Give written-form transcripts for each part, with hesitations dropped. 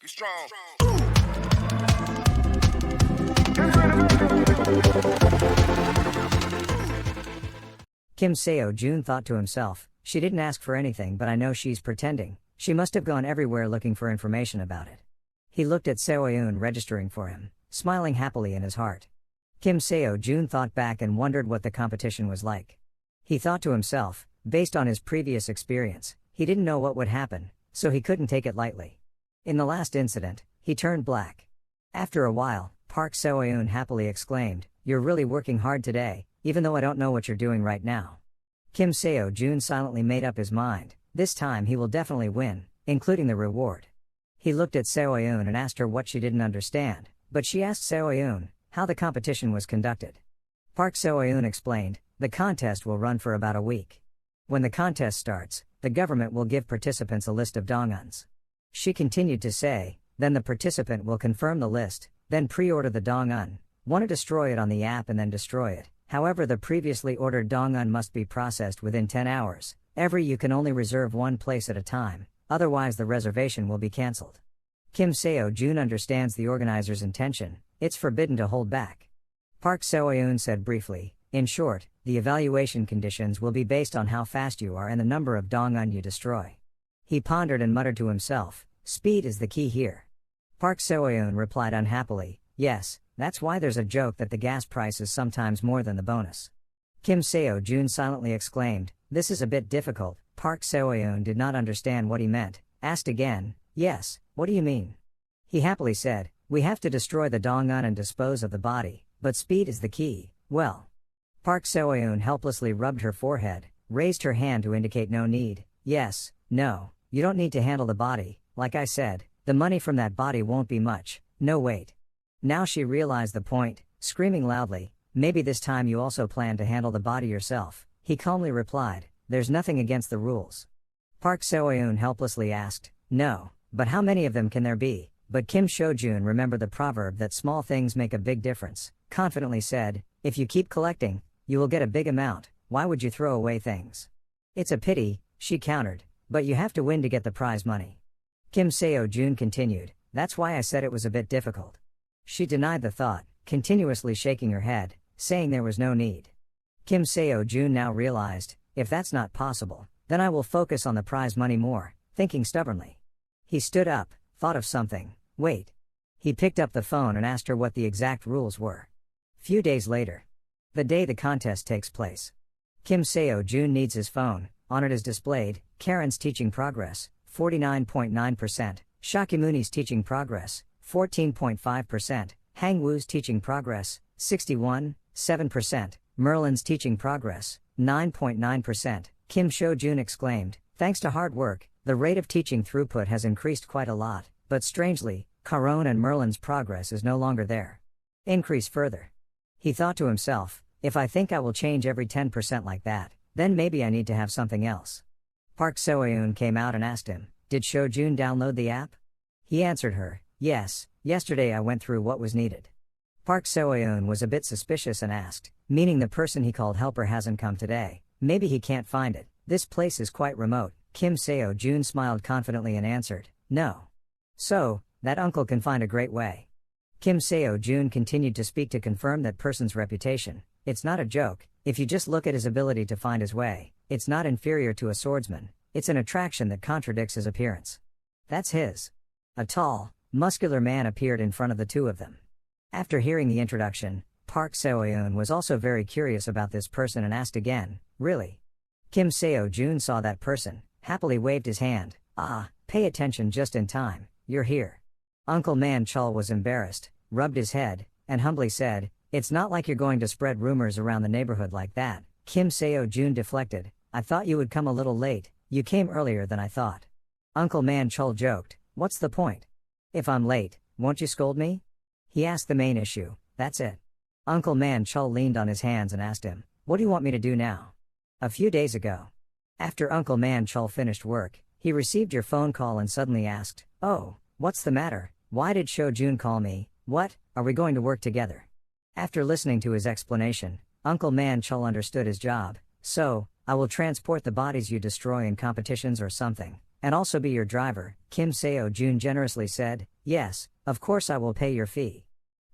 You strong. SeoJoon thought to himself, she didn't ask for anything, but I know she's pretending. She must have gone everywhere looking for information about it. He looked at SeoJoon registering for him, smiling happily in his heart. SeoJoon thought back and wondered what the competition was like. He thought to himself, based on his previous experience, he didn't know what would happen, so he couldn't take it lightly. In the last incident, he turned black. After a while, Park Seo-eun happily exclaimed, "You're really working hard today, even though I don't know what you're doing right now." SeoJoon silently made up his mind, this time he will definitely win, including the reward. He looked at Seo-eun and asked her what she didn't understand, but she asked Seo-eun how the competition was conducted. Park Seo-eun explained, the contest will run for about a week. When the contest starts, the government will give participants a list of donguns. She continued to say, then the participant will confirm the list, then pre-order the dongun, want to destroy it on the app and then destroy it. However, the previously ordered dongun must be processed within 10 hours. You can only reserve one place at a time, otherwise the reservation will be cancelled. SeoJoon understands the organizer's intention, it's forbidden to hold back. Park Seo-eun said briefly, in short, the evaluation conditions will be based on how fast you are and the number of dongun you destroy. He pondered and muttered to himself, speed is the key here. Park Seo-eun replied unhappily, yes, that's why there's a joke that the gas price is sometimes more than the bonus. SeoJoon silently exclaimed, this is a bit difficult. Park Seo-eun did not understand what he meant, asked again, yes, what do you mean? He happily said, we have to destroy the dongun and dispose of the body, but speed is the key. Well. Park Seo-eun helplessly rubbed her forehead, raised her hand to indicate no need. Yes, no, you don't need to handle the body, like I said, the money from that body won't be much, no wait. Now she realized the point, screaming loudly, maybe this time you also plan to handle the body yourself. He calmly replied, there's nothing against the rules. Park Seo-eun helplessly asked, no, but how many of them can there be? But SeoJoon remembered the proverb that small things make a big difference, confidently said, if you keep collecting, you will get a big amount, why would you throw away things? It's a pity, she countered, but you have to win to get the prize money. SeoJoon continued, that's why I said it was a bit difficult. She denied the thought, continuously shaking her head, saying there was no need. SeoJoon now realized, if that's not possible, then I will focus on the prize money more, thinking stubbornly. He stood up, thought of something, wait. He picked up the phone and asked her what the exact rules were. Few days later. The day the contest takes place. SeoJoon needs his phone, on it is displayed, Karen's teaching progress, 49.9%, Shakyamuni's teaching progress, 14.5%, Hangwoo's teaching progress, 61.7%, Merlin's teaching progress, 9.9%. SeoJoon exclaimed, thanks to hard work, the rate of teaching throughput has increased quite a lot, but strangely, Caron and Merlin's progress is no longer there. Increase further. He thought to himself, if I think I will change every 10% like that, then maybe I need to have something else. Park Seo-eun came out and asked him, did SeoJoon download the app? He answered her, yes, yesterday I went through what was needed. Park Seo-eun was a bit suspicious and asked, meaning the person he called helper hasn't come today, maybe he can't find it, this place is quite remote. SeoJoon smiled confidently and answered, no. So, that uncle can find a great way. SeoJoon continued to speak to confirm that person's reputation, it's not a joke, if you just look at his ability to find his way, it's not inferior to a swordsman, it's an attraction that contradicts his appearance. That's his. A tall, muscular man appeared in front of the two of them. After hearing the introduction, Park Seo-eun was also very curious about this person and asked again, really? SeoJoon saw that person, happily waved his hand, pay attention just in time, you're here. Uncle Man Chul was embarrassed, rubbed his head, and humbly said, it's not like you're going to spread rumors around the neighborhood like that. SeoJoon deflected, I thought you would come a little late, you came earlier than I thought. Uncle Man Chul joked, what's the point? If I'm late, won't you scold me? He asked the main issue, that's it. Uncle Man Chul leaned on his hands and asked him, what do you want me to do now? A few days ago. After Uncle Man Chul finished work, he received your phone call and suddenly asked, oh, what's the matter? Why did SeoJoon call me? What, are we going to work together? After listening to his explanation, Uncle Man Chul understood his job, so, I will transport the bodies you destroy in competitions or something. and also be your driver, Kim SeoJoon generously said. Yes, of course I will pay your fee.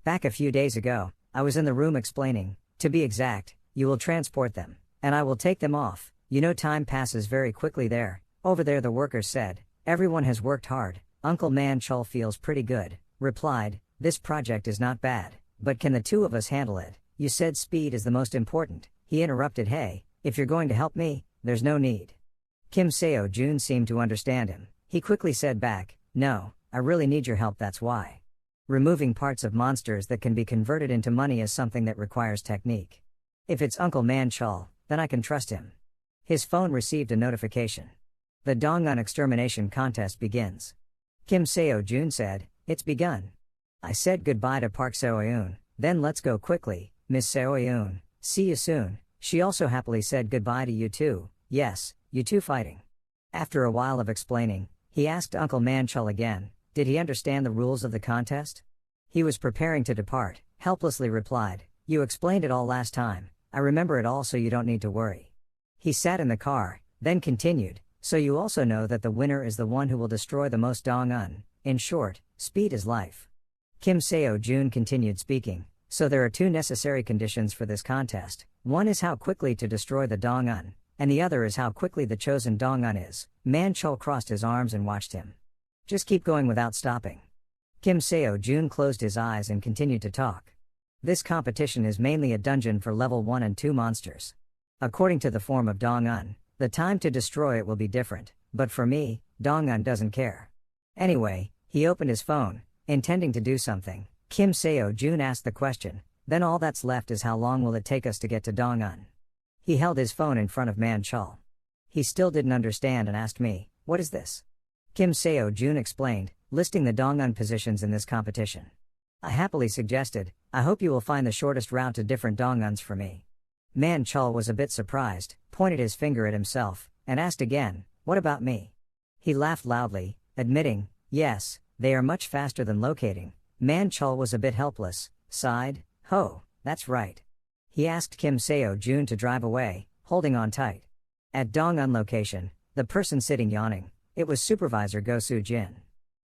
Back a few days ago, I was in the room explaining, to be exact, you will transport them, and I will take them off. You know, time passes very quickly there. Over there, the workers said. Everyone has worked hard. Uncle Man Chul feels pretty good, replied. This project is not bad, but can the two of us handle it? You said speed is the most important. He interrupted. Hey, if you're going to help me, there's no need. Kim SeoJoon seemed to understand him. He quickly said back, no, I really need your help, that's why. Removing parts of monsters that can be converted into money is something that requires technique. If it's Uncle Man Chul, then I can trust him. His phone received a notification. The Dongun extermination contest begins. Kim SeoJoon said, it's begun. I said goodbye to Park Seo-yoon, then let's go quickly, Miss Seo-yoon, see you soon. She also happily said goodbye to you too. Yes, you two fighting. After a while of explaining, he asked Uncle Man Chul again, did he understand the rules of the contest? He was preparing to depart, helplessly replied, you explained it all last time, I remember it all so you don't need to worry. He sat in the car, then continued, so you also know that the winner is the one who will destroy the most Dongun. In short, speed is life. Kim SeoJoon continued speaking, so there are two necessary conditions for this contest. One is how quickly to destroy the Dongun, and the other is how quickly the chosen Dongun is. Man Chul crossed his arms and watched him. Just keep going without stopping. Kim SeoJoon closed his eyes and continued to talk. This competition is mainly a dungeon for level 1 and 2 monsters. According to the form of Dongun, the time to destroy it will be different, but for me, Dongun doesn't care. Anyway, he opened his phone, intending to do something. Kim SeoJoon asked the question, then all that's left is how long will it take us to get to Dongun? He held his phone in front of Man Chul. He still didn't understand and asked me, what is this? Kim SeoJoon explained, listing the Dongun positions in this competition. I happily suggested, I hope you will find the shortest route to different Donguns for me. Man Chul was a bit surprised, pointed his finger at himself, and asked again, what about me? He laughed loudly, admitting, yes, they are much faster than locating. Man Chul was a bit helpless, sighed, oh, that's right. He asked Kim SeoJoon to drive away, holding on tight. At Dongun location, the person sitting yawning, it was Supervisor Go Soo-jin.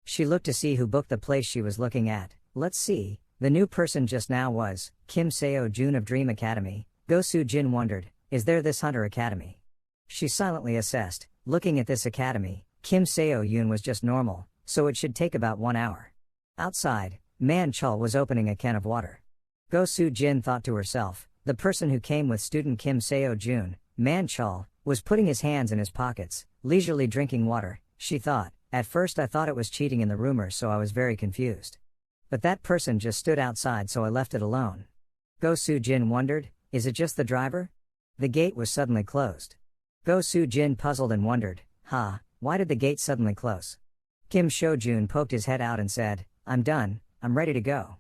She looked to see who booked the place she was looking at. Let's see, the new person just now was Kim SeoJoon of Dream Academy. Go Soo-jin wondered, is there this Hunter Academy? She silently assessed, looking at this academy, Kim SeoJoon was just normal, so it should take about 1 hour. Outside, Man Chul was opening a can of water. Go Soo-jin thought to herself, the person who came with student Kim SeoJoon, Man Chul, was putting his hands in his pockets, leisurely drinking water. She thought, at first I thought it was cheating in the rumors, so I was very confused. But that person just stood outside, so I left it alone. Go Soo-jin wondered, is it just the driver? The gate was suddenly closed. Go Soo-jin puzzled and wondered, why did the gate suddenly close? Kim SeoJoon poked his head out and said, I'm done, I'm ready to go.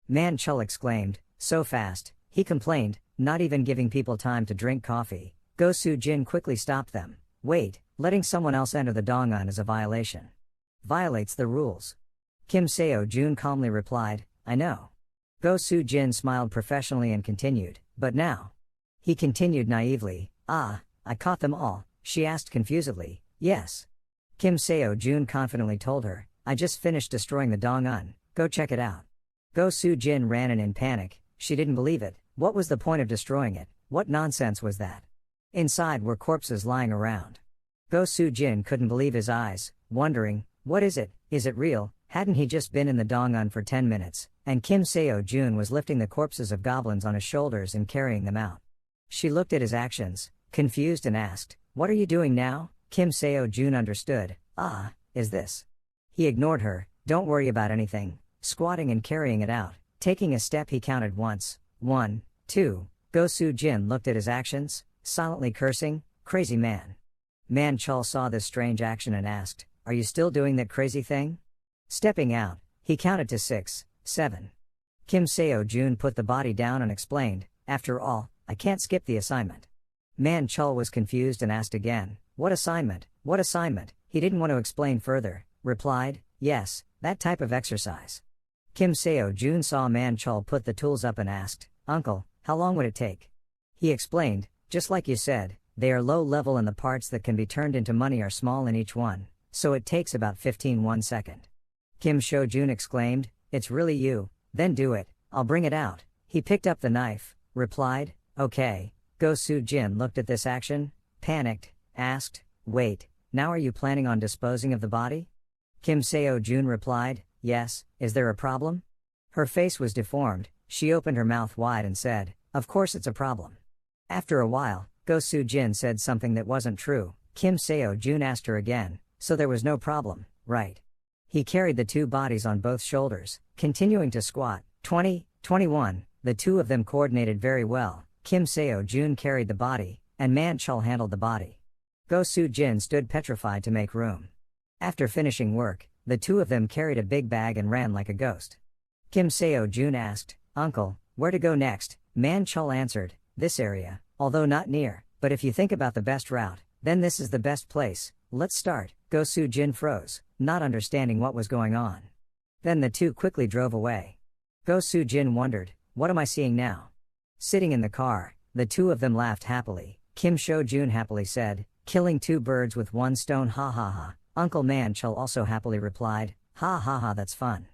Man Chul exclaimed, so fast, he complained, not even giving people time to drink coffee. Go Soo-jin quickly stopped them. Wait, letting someone else enter the Dongun is a violation. Violates the rules. Kim SeoJoon calmly replied, I know. Go Soo-jin smiled professionally and continued, but now. He continued naively, I caught them all, she asked confusedly. Yes. Kim SeoJoon confidently told her, I just finished destroying the Dongun, go check it out. Go Soo-jin ran in panic, she didn't believe it. What was the point of destroying it? What nonsense was that? Inside were corpses lying around. Go Soo-jin couldn't believe his eyes, wondering, what is it? Is it real? Hadn't he just been in the Dongun for 10 minutes, and Kim SeoJoon was lifting the corpses of goblins on his shoulders and carrying them out. She looked at his actions, confused and asked, what are you doing now? Kim SeoJoon understood, is this? He ignored her, don't worry about anything, squatting and carrying it out. Taking a step he counted once, 1, 2, Go Soo-jin looked at his actions, silently cursing, crazy man. Man Chul saw this strange action and asked, are you still doing that crazy thing? Stepping out, he counted to 6, 7. Kim SeoJoon put the body down and explained, after all, I can't skip the assignment. Man Chul was confused and asked again, what assignment? What assignment? He didn't want to explain further, replied, yes, that type of exercise. Kim SeoJoon saw Man Chul put the tools up and asked, Uncle, how long would it take? He explained, just like you said, they are low level and the parts that can be turned into money are small in each one. so it takes about 1 second. Kim SeoJoon exclaimed, "It's really you, then do it, I'll bring it out." He picked up the knife, replied, "Okay." Go Soo-jin looked at this action, panicked, asked, "Wait, now are you planning on disposing of the body?" Kim SeoJoon replied, "Yes, is there a problem?" Her face was deformed, she opened her mouth wide and said, "Of course it's a problem." After a while, Go Soo-jin said something that wasn't true. Kim SeoJoon asked her again, "So there was no problem, right?" He carried the two bodies on both shoulders, continuing to squat. 21. The two of them coordinated very well. Kim SeoJoon carried the body, and Man Chul handled the body. Go Soo-jin stood petrified to make room. After finishing work, the two of them carried a big bag and ran like a ghost. Kim SeoJoon asked, "Uncle, where to go next?" Man Chul answered, "This area, although not near, but if you think about the best route, then this is the best place. Let's start." Go Soo-jin froze, not understanding what was going on. Then the two quickly drove away. Go Soo-jin wondered, "What am I seeing now?" Sitting in the car, the two of them laughed happily. Kim SeoJoon happily said, "Killing two birds with one stone, ha ha ha." Uncle Man Chul also happily replied, "Ha ha ha, that's fun."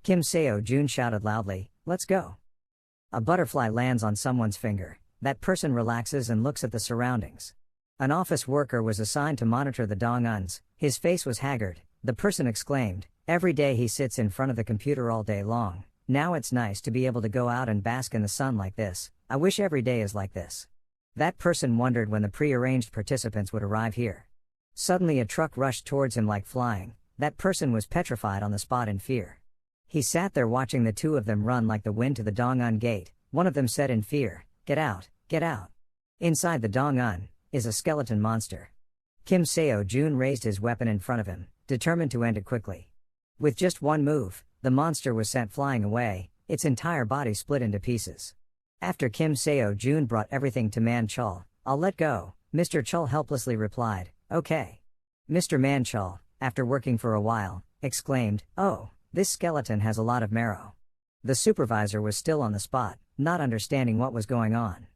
Kim SeoJoon shouted loudly, "Let's go." A butterfly lands on someone's finger. That person relaxes and looks at the surroundings. An office worker was assigned to monitor the dong-uns. His face was haggard. The person exclaimed, "Every day he sits in front of the computer all day long. Now it's nice to be able to go out and bask in the sun like this. I wish every day is like this." That person wondered when the pre-arranged participants would arrive here. Suddenly a truck rushed towards him like flying. That person was petrified on the spot in fear. He sat there watching the two of them run like the wind to the dong-un gate. One of them said in fear, "Get out, get out." Inside the dong-un is a skeleton monster. Kim SeoJoon raised his weapon in front of him, determined to end it quickly. With just one move, the monster was sent flying away, its entire body split into pieces. After Kim SeoJoon brought everything to Man Chul, "I'll let go," Mr. Chul helplessly replied, "Okay." Mr. Man Chul, after working for a while, exclaimed, "Oh, this skeleton has a lot of marrow." The supervisor was still on the spot, not understanding what was going on.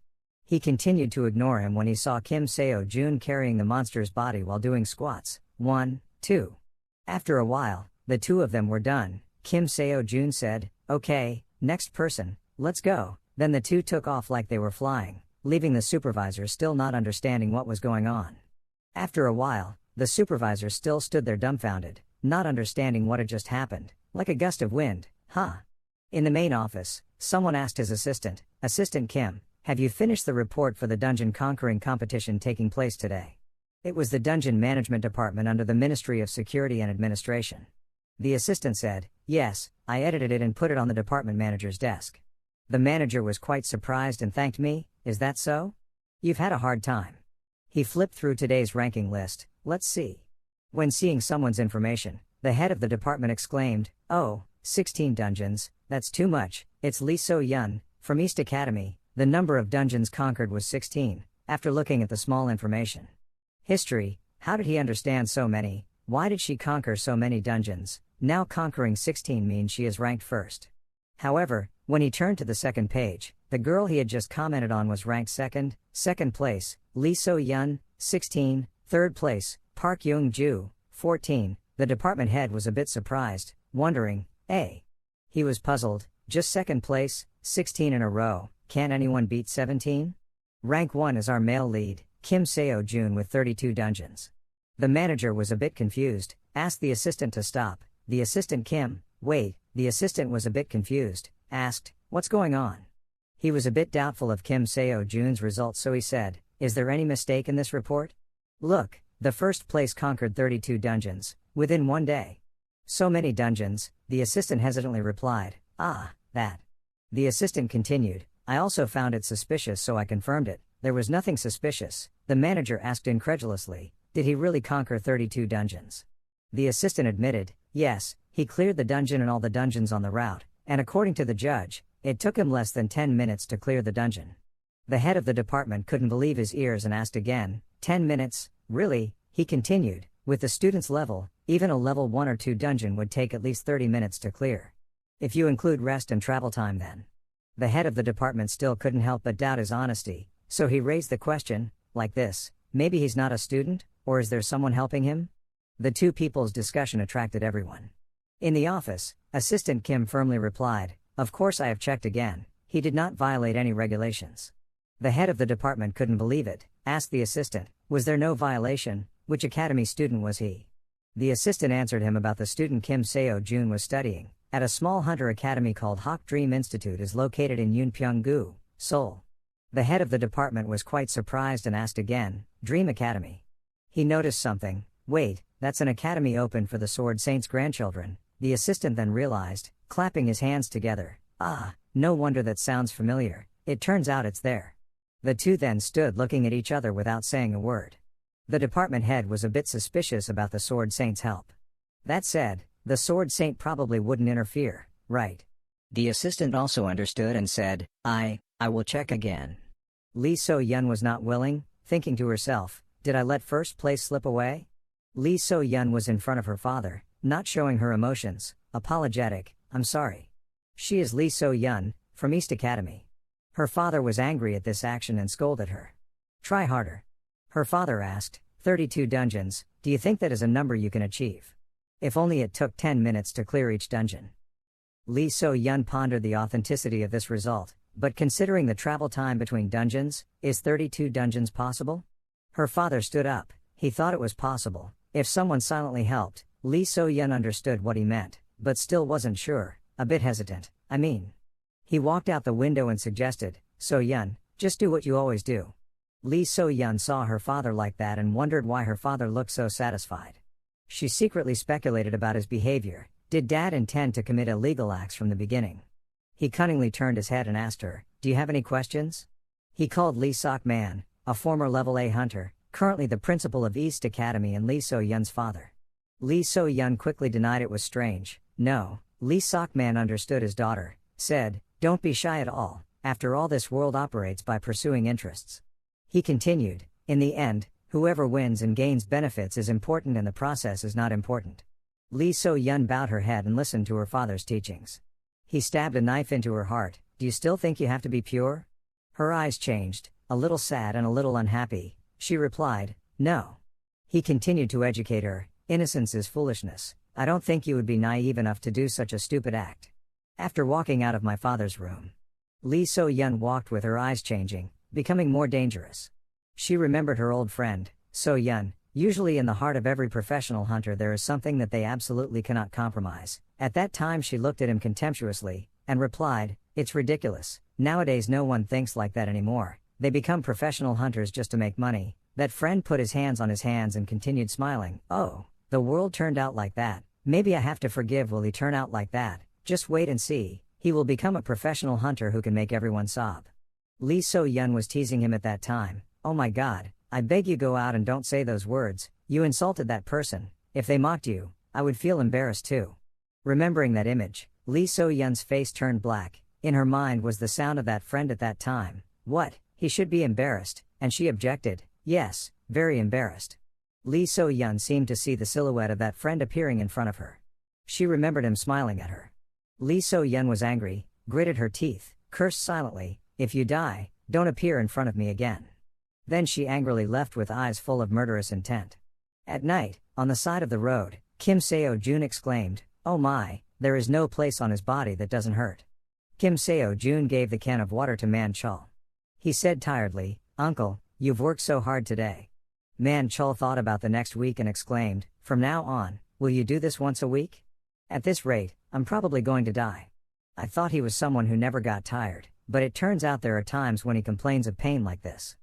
He continued to ignore him when he saw Kim SeoJoon carrying the monster's body while doing squats. 1, 2. After a while, the two of them were done. Kim SeoJoon said, "Okay, next person, let's go." Then the two took off like they were flying, leaving the supervisor still not understanding what was going on. After a while, the supervisor still stood there dumbfounded, not understanding what had just happened, like a gust of wind. In the main office, someone asked his assistant, "Assistant Kim, have you finished the report for the dungeon conquering competition taking place today?" It was the dungeon management department under the Ministry of Security and Administration. The assistant said, "Yes, I edited it and put it on the department manager's desk." The manager was quite surprised and thanked me. "Is that so? You've had a hard time." He flipped through today's ranking list. "Let's see." When seeing someone's information, the head of the department exclaimed, "Oh, 16 dungeons, that's too much." It's Lee So-yun, from East Academy. The number of dungeons conquered was 16, after looking at the small information. History, how did he understand so many? Why did she conquer so many dungeons? Now conquering 16 means she is ranked first. However, when he turned to the second page, the girl he had just commented on was ranked second. Second place, Lee So-yun, 16. Third place, Park Young-ju, 14. The department head was a bit surprised, wondering, he was puzzled. Just second place, 16 in a row, can't anyone beat 17? Rank 1 is our male lead, Kim SeoJoon with 32 dungeons. The manager was a bit confused, asked the assistant to stop. The assistant Kim, wait, the assistant was a bit confused, asked, "What's going on?" He was a bit doubtful of Kim SeoJoon's results, so he said, "Is there any mistake in this report? Look, the first place conquered 32 dungeons, within one day." "So many dungeons," the assistant hesitantly replied. That." The assistant continued, "I also found it suspicious, so I confirmed it." There was nothing suspicious. The manager asked incredulously, "Did he really conquer 32 dungeons?" The assistant admitted, "Yes, he cleared the dungeon and all the dungeons on the route, and according to the judge, it took him less than 10 minutes to clear the dungeon." The head of the department couldn't believe his ears and asked again, 10 minutes? Really? He continued, "With the student's level, even a level 1 or 2 dungeon would take at least 30 minutes to clear. If you include rest and travel time then." The head of the department still couldn't help but doubt his honesty, so he raised the question, like this, "Maybe he's not a student, or is there someone helping him?" The two people's discussion attracted everyone. In the office, Assistant Kim firmly replied, "Of course I have checked again, he did not violate any regulations." The head of the department couldn't believe it, asked the assistant, "Was there no violation? Which academy student was he?" The assistant answered him about the student Kim SeoJoon was studying, at a small hunter academy called Hawk Dream Institute is located in Yunpyeong-gu, Seoul. The head of the department was quite surprised and asked again, "Dream Academy?" He noticed something. "Wait, that's an academy open for the Sword Saint's grandchildren," the assistant then realized, clapping his hands together. "Ah, no wonder that sounds familiar, it turns out it's there." The two then stood looking at each other without saying a word. The department head was a bit suspicious about the Sword Saint's help. That said, the Sword Saint probably wouldn't interfere, right? The assistant also understood and said, I will check again." Lee So-yeon was not willing, thinking to herself, "Did I let first place slip away?" Lee So-yeon was in front of her father, not showing her emotions, apologetic, "I'm sorry." She is Lee So-yeon, from East Academy. Her father was angry at this action and scolded her. "Try harder." Her father asked, 32 dungeons, do you think that is a number you can achieve? If only it took 10 minutes to clear each dungeon. Lee So-yeon pondered the authenticity of this result, but considering the travel time between dungeons, is 32 dungeons possible? Her father stood up, he thought it was possible, if someone silently helped. Lee So-yeon understood what he meant, but still wasn't sure, a bit hesitant, He walked out the window and suggested, "So-yeon, just do what you always do." Lee So-yeon saw her father like that and wondered why her father looked so satisfied. She secretly speculated about his behavior. Did Dad intend to commit illegal acts from the beginning? He cunningly turned his head and asked her, "Do you have any questions?" He called Lee Sok-man, a former level A hunter, currently the principal of East Academy and Lee So-yeon's father. Lee So-yeon quickly denied it was strange. No, Lee Sok-man understood his daughter, said, "Don't be shy at all, after all this world operates by pursuing interests." He continued, "In the end, whoever wins and gains benefits is important and the process is not important." Lee So-yeon bowed her head and listened to her father's teachings. He stabbed a knife into her heart. "Do you still think you have to be pure?" Her eyes changed, a little sad and a little unhappy. She replied, "No." He continued to educate her, "Innocence is foolishness. I don't think you would be naive enough to do such a stupid act." After walking out of my father's room, Lee So-yeon walked with her eyes changing, becoming more dangerous. She remembered her old friend, So-yeon. Usually in the heart of every professional hunter there is something that they absolutely cannot compromise. At that time she looked at him contemptuously, and replied, "It's ridiculous, nowadays no one thinks like that anymore, they become professional hunters just to make money." That friend put his hands on his hands and continued smiling, "Oh, the world turned out like that, maybe I have to forgive. Will he turn out like that? Just wait and see, he will become a professional hunter who can make everyone sob." Lee So-yeon was teasing him at that time. "Oh my god, I beg you go out and don't say those words, you insulted that person. If they mocked you, I would feel embarrassed too." Remembering that image, Lee So-yeon's face turned black. In her mind was the sound of that friend at that time. What, he should be embarrassed, and she objected, "Yes, very embarrassed." Lee So-yeon seemed to see the silhouette of that friend appearing in front of her. She remembered him smiling at her. Lee So-yeon was angry, gritted her teeth, cursed silently, "If you die, don't appear in front of me again." Then she angrily left with eyes full of murderous intent. At night, on the side of the road, Kim SeoJoon exclaimed, "Oh my, there is no place on his body that doesn't hurt." Kim SeoJoon gave the can of water to Man Chul. He said tiredly, "Uncle, you've worked so hard today." Man Chul thought about the next week and exclaimed, "From now on, will you do this once a week? At this rate, I'm probably going to die." I thought he was someone who never got tired, but it turns out there are times when he complains of pain like this.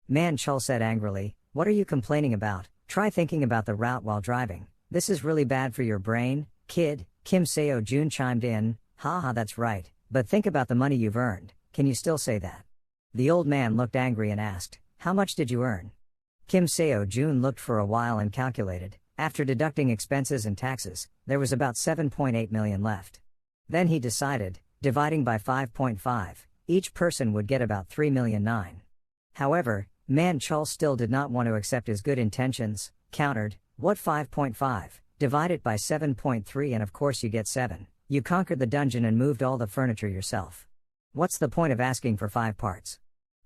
Man Chul said angrily, "What are you complaining about? Try thinking about the route while driving. This is really bad for your brain, kid." Kim SeoJoon chimed in, "Haha, that's right, but think about the money you've earned, can you still say that?" The old man looked angry and asked, "How much did you earn?" Kim SeoJoon looked for a while and calculated. After deducting expenses and taxes, there was about 7.8 million left. Then he decided, dividing by 5.5, each person would get about 3,000,009. However, Man Chul still did not want to accept his good intentions, countered, "What 5.5? Divide it by 7.3 and of course you get 7. You conquered the dungeon and moved all the furniture yourself. What's the point of asking for 5 parts?"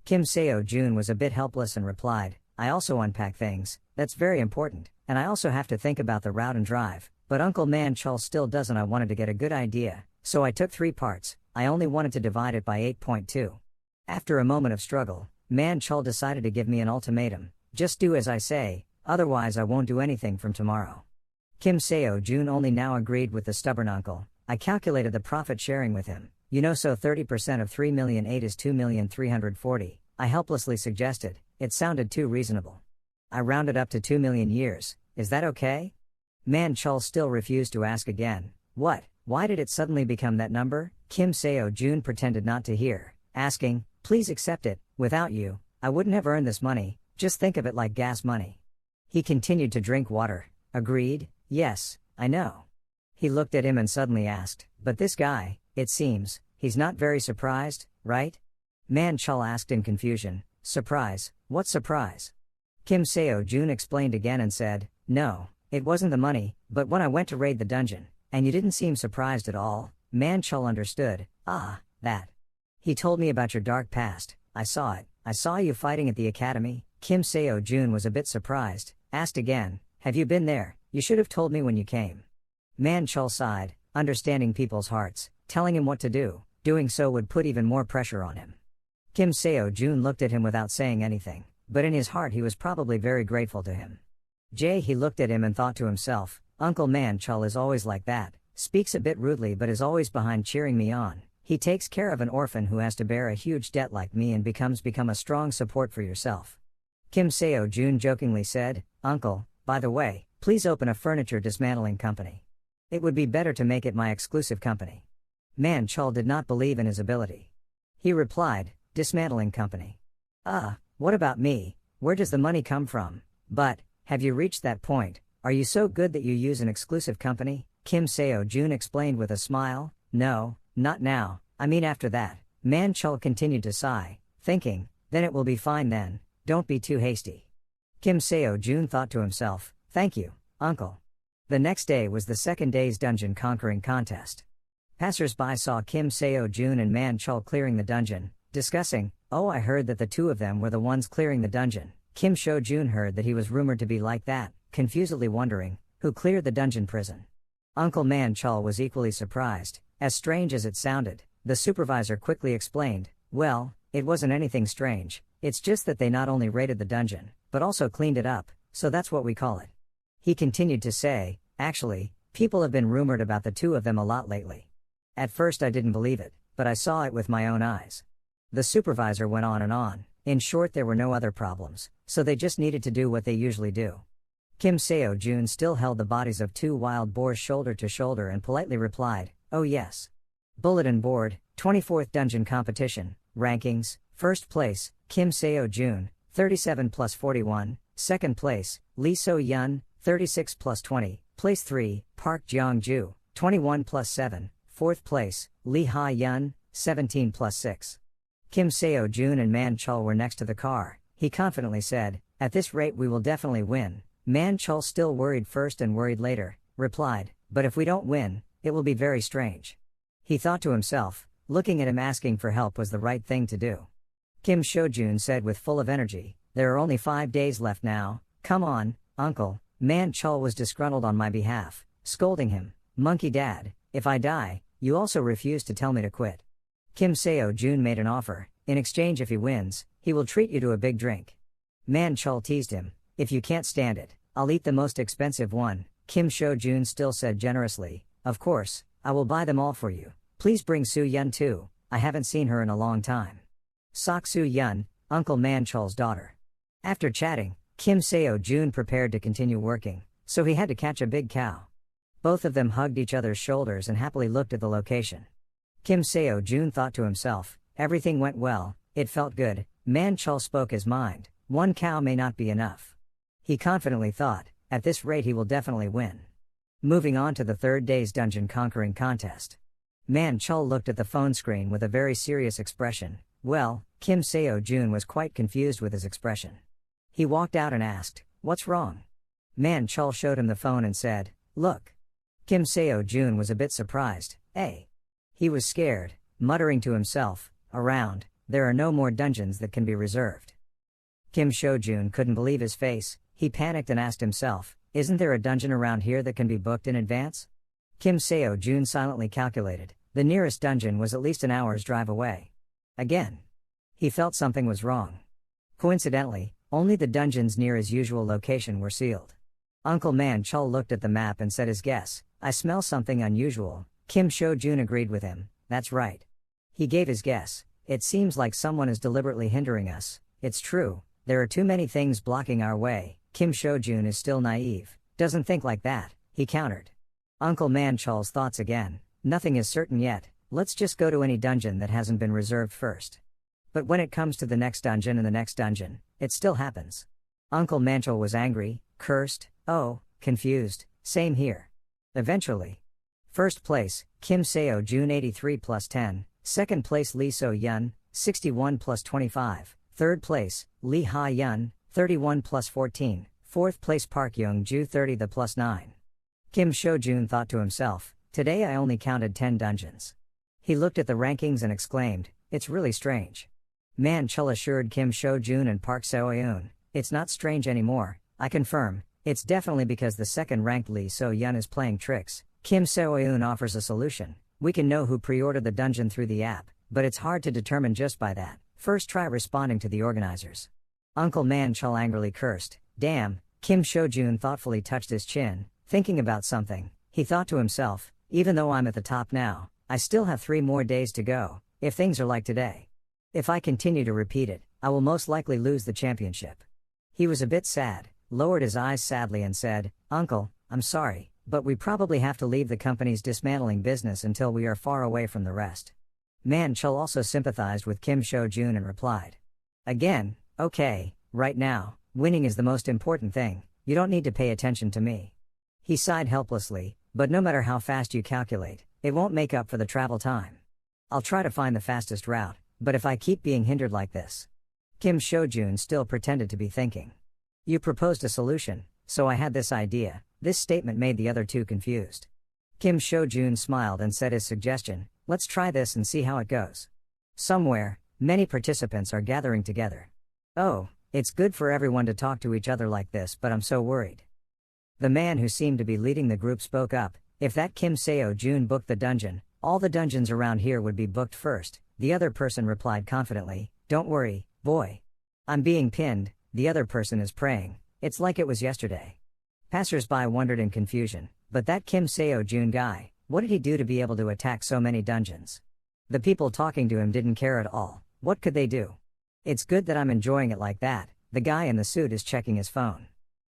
Kim SeoJoon was a bit helpless and replied, "I also unpack things, that's very important, and I also have to think about the route and drive, but Uncle Man Chul still doesn't. I wanted to get a good idea, so I took 3 parts. I only wanted to divide it by 8.2. After a moment of struggle, Man Chul decided to give me an ultimatum: just do as I say, otherwise I won't do anything from tomorrow. Kim SeoJoon only now agreed with the stubborn uncle. I calculated the profit sharing with him. So 30% of 3,008,000 is 2,340,000, I helplessly suggested. It sounded too reasonable. I rounded up to 2 million years. Is that okay? Man Chul still refused to ask again. What? Why did it suddenly become that number? Kim SeoJoon pretended not to hear, asking, please accept it. Without you, I wouldn't have earned this money. Just think of it like gas money. He continued to drink water. Agreed. Yes, I know. He looked at him and suddenly asked, but this guy, it seems, he's not very surprised, right? Man Chul asked in confusion. Surprise? What surprise? Kim SeoJoon explained again and said, no, it wasn't the money, but when I went to raid the dungeon, and you didn't seem surprised at all. Man Chul understood. Ah, that. He told me about your dark past. I saw it. I saw you fighting at the academy. Kim SeoJoon was a bit surprised, asked again, have you been there? You should have told me when you came. Man Chul sighed, understanding people's hearts. Telling him what to do, doing so would put even more pressure on him. Kim SeoJoon looked at him without saying anything, but in his heart he was probably very grateful to him. He looked at him and thought to himself, Uncle Man Chul is always like that, speaks a bit rudely but is always behind cheering me on. He takes care of an orphan who has to bear a huge debt like me and become a strong support for yourself. Kim SeoJoon jokingly said, Uncle, by the way, please open a furniture dismantling company. It would be better to make it my exclusive company. Man Chul did not believe in his ability. He replied, dismantling company. What about me? Where does the money come from? But, have you reached that point? Are you so good that you use an exclusive company? Kim SeoJoon explained with a smile. No, not now, I mean after that. Man Chul continued to sigh, thinking, then it will be fine then, don't be too hasty. Kim SeoJoon thought to himself, thank you, uncle. The next day was the second day's dungeon conquering contest. Passers-by saw Kim SeoJoon and Man Chul clearing the dungeon, discussing, oh, I heard that the two of them were the ones clearing the dungeon. Kim SeoJoon heard that he was rumored to be like that, confusedly wondering, who cleared the dungeon prison. Uncle Man Chul was equally surprised. As strange as it sounded, the supervisor quickly explained, well, it wasn't anything strange, it's just that they not only raided the dungeon, but also cleaned it up, so that's what we call it. He continued to say, actually, people have been rumored about the two of them a lot lately. At first I didn't believe it, but I saw it with my own eyes. The supervisor went on and on. In short, there were no other problems, so they just needed to do what they usually do. Kim SeoJoon still held the bodies of 2 wild boars shoulder to shoulder and politely replied, oh yes. Bulletin board, 24th dungeon competition, rankings, first place, Kim SeoJoon, 37 plus 41, second place, Lee So-yun, 36 plus 20, place 3, Park Jeong-ju, 21 plus 7, fourth place, Lee Ha-yun, 17 plus 6. Kim SeoJoon and Man Chul were next to the car. He confidently said, at this rate we will definitely win. Man Chul, still worried first and worried later, replied, but if we don't win, it will be very strange. He thought to himself, looking at him asking for help was the right thing to do. Kim SeoJoon said with full of energy, there are only 5 days left now, come on, uncle. Man Chul was disgruntled on my behalf, scolding him, monkey dad, if I die, you also refuse to tell me to quit. Kim SeoJoon made an offer, in exchange if he wins, he will treat you to a big drink. Man Chul teased him, if you can't stand it, I'll eat the most expensive one. Kim SeoJoon still said generously, of course, I will buy them all for you. Please bring Su-yun too, I haven't seen her in a long time. Sok Su-yun, Uncle Man Chul's daughter. After chatting, Kim SeoJoon prepared to continue working, so he had to catch a big cow. Both of them hugged each other's shoulders and happily looked at the location. Kim SeoJoon thought to himself, everything went well, it felt good. Man Chul spoke his mind, 1 cow may not be enough. He confidently thought, at this rate he will definitely win. Moving on to the third day's dungeon conquering contest. Man Chul looked at the phone screen with a very serious expression. Well, Kim SeoJoon was quite confused with his expression. He walked out and asked, what's wrong? Man Chul showed him the phone and said, look. Kim SeoJoon was a bit surprised, eh? He was scared, muttering to himself, around, there are no more dungeons that can be reserved. Kim SeoJoon couldn't believe his face, he panicked and asked himself, isn't there a dungeon around here that can be booked in advance? Kim SeoJoon silently calculated. The nearest dungeon was at least an hour's drive away. Again. He felt something was wrong. Coincidentally, only the dungeons near his usual location were sealed. Uncle Man Chul looked at the map and said his guess. I smell something unusual. Kim SeoJoon agreed with him. That's right. He gave his guess. It seems like someone is deliberately hindering us. It's true, there are too many things blocking our way. Kim SeoJoon is still naive. Doesn't think like that, he countered. Uncle Man Chul's thoughts again. Nothing is certain yet, let's just go to any dungeon that hasn't been reserved first. But when it comes to the next dungeon and the next dungeon, it still happens. Uncle Manchul was angry, cursed, confused, same here. Eventually. First place, Kim SeoJoon 83 plus 10, second place Lee So-yun, 61 plus 25, third place, Lee Ha-yun, 31 plus 14, fourth place Park Young-ju 30 the plus 9. Kim SeoJoon thought to himself, today I only counted 10 dungeons. He looked at the rankings and exclaimed, it's really strange. Man Chul assured Kim SeoJoon and Park Seo-yoon, it's not strange anymore, I confirm, it's definitely because the second-ranked Lee So-yun is playing tricks. Kim Seo-yoon offers a solution. We can know who pre-ordered the dungeon through the app, but it's hard to determine just by that. First try responding to the organizers. Uncle Man Chul angrily cursed. Damn, Kim SeoJoon thoughtfully touched his chin, thinking about something. He thought to himself, even though I'm at the top now, I still have 3 more days to go, if things are like today. If I continue to repeat it, I will most likely lose the championship. He was a bit sad, lowered his eyes sadly and said, Uncle, I'm sorry, but we probably have to leave the company's dismantling business until we are far away from the rest. Man Chul also sympathized with Kim SeoJoon and replied. Again, okay, right now, winning is the most important thing, you don't need to pay attention to me. He sighed helplessly, but no matter how fast you calculate, it won't make up for the travel time. I'll try to find the fastest route, but if I keep being hindered like this. Kim SeoJoon still pretended to be thinking. You proposed a solution, so I had this idea. This statement made the other two confused. Kim SeoJoon smiled and said his suggestion, let's try this and see how it goes. Somewhere, many participants are gathering together. Oh, it's good for everyone to talk to each other like this, but I'm so worried. The man who seemed to be leading the group spoke up, if that Kim SeoJoon booked the dungeon, all the dungeons around here would be booked first. The other person replied confidently, don't worry, boy. I'm being pinned, the other person is praying, it's like it was yesterday. Passers-by wondered in confusion, but that Kim SeoJoon guy, what did he do to be able to attack so many dungeons? The people talking to him didn't care at all, what could they do? It's good that I'm enjoying it like that, the guy in the suit is checking his phone.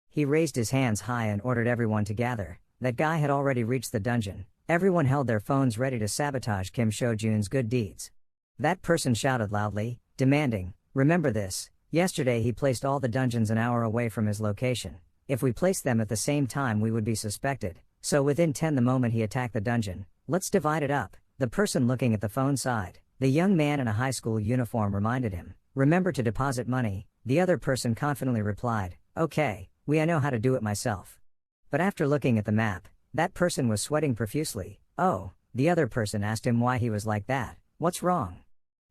He raised his hands high and ordered everyone to gather. That guy had already reached the dungeon, everyone held their phones ready to sabotage Kim SeoJoon's good deeds. That person shouted loudly, demanding, remember this, yesterday he placed all the dungeons an hour away from his location. If we placed them at the same time we would be suspected, so within 10 the moment he attacked the dungeon, let's divide it up. The person looking at the phone sighed. The young man in a high school uniform reminded him, remember to deposit money. The other person confidently replied, okay, I know how to do it myself. But after looking at the map, that person was sweating profusely. Oh, the other person asked him why he was like that. What's wrong?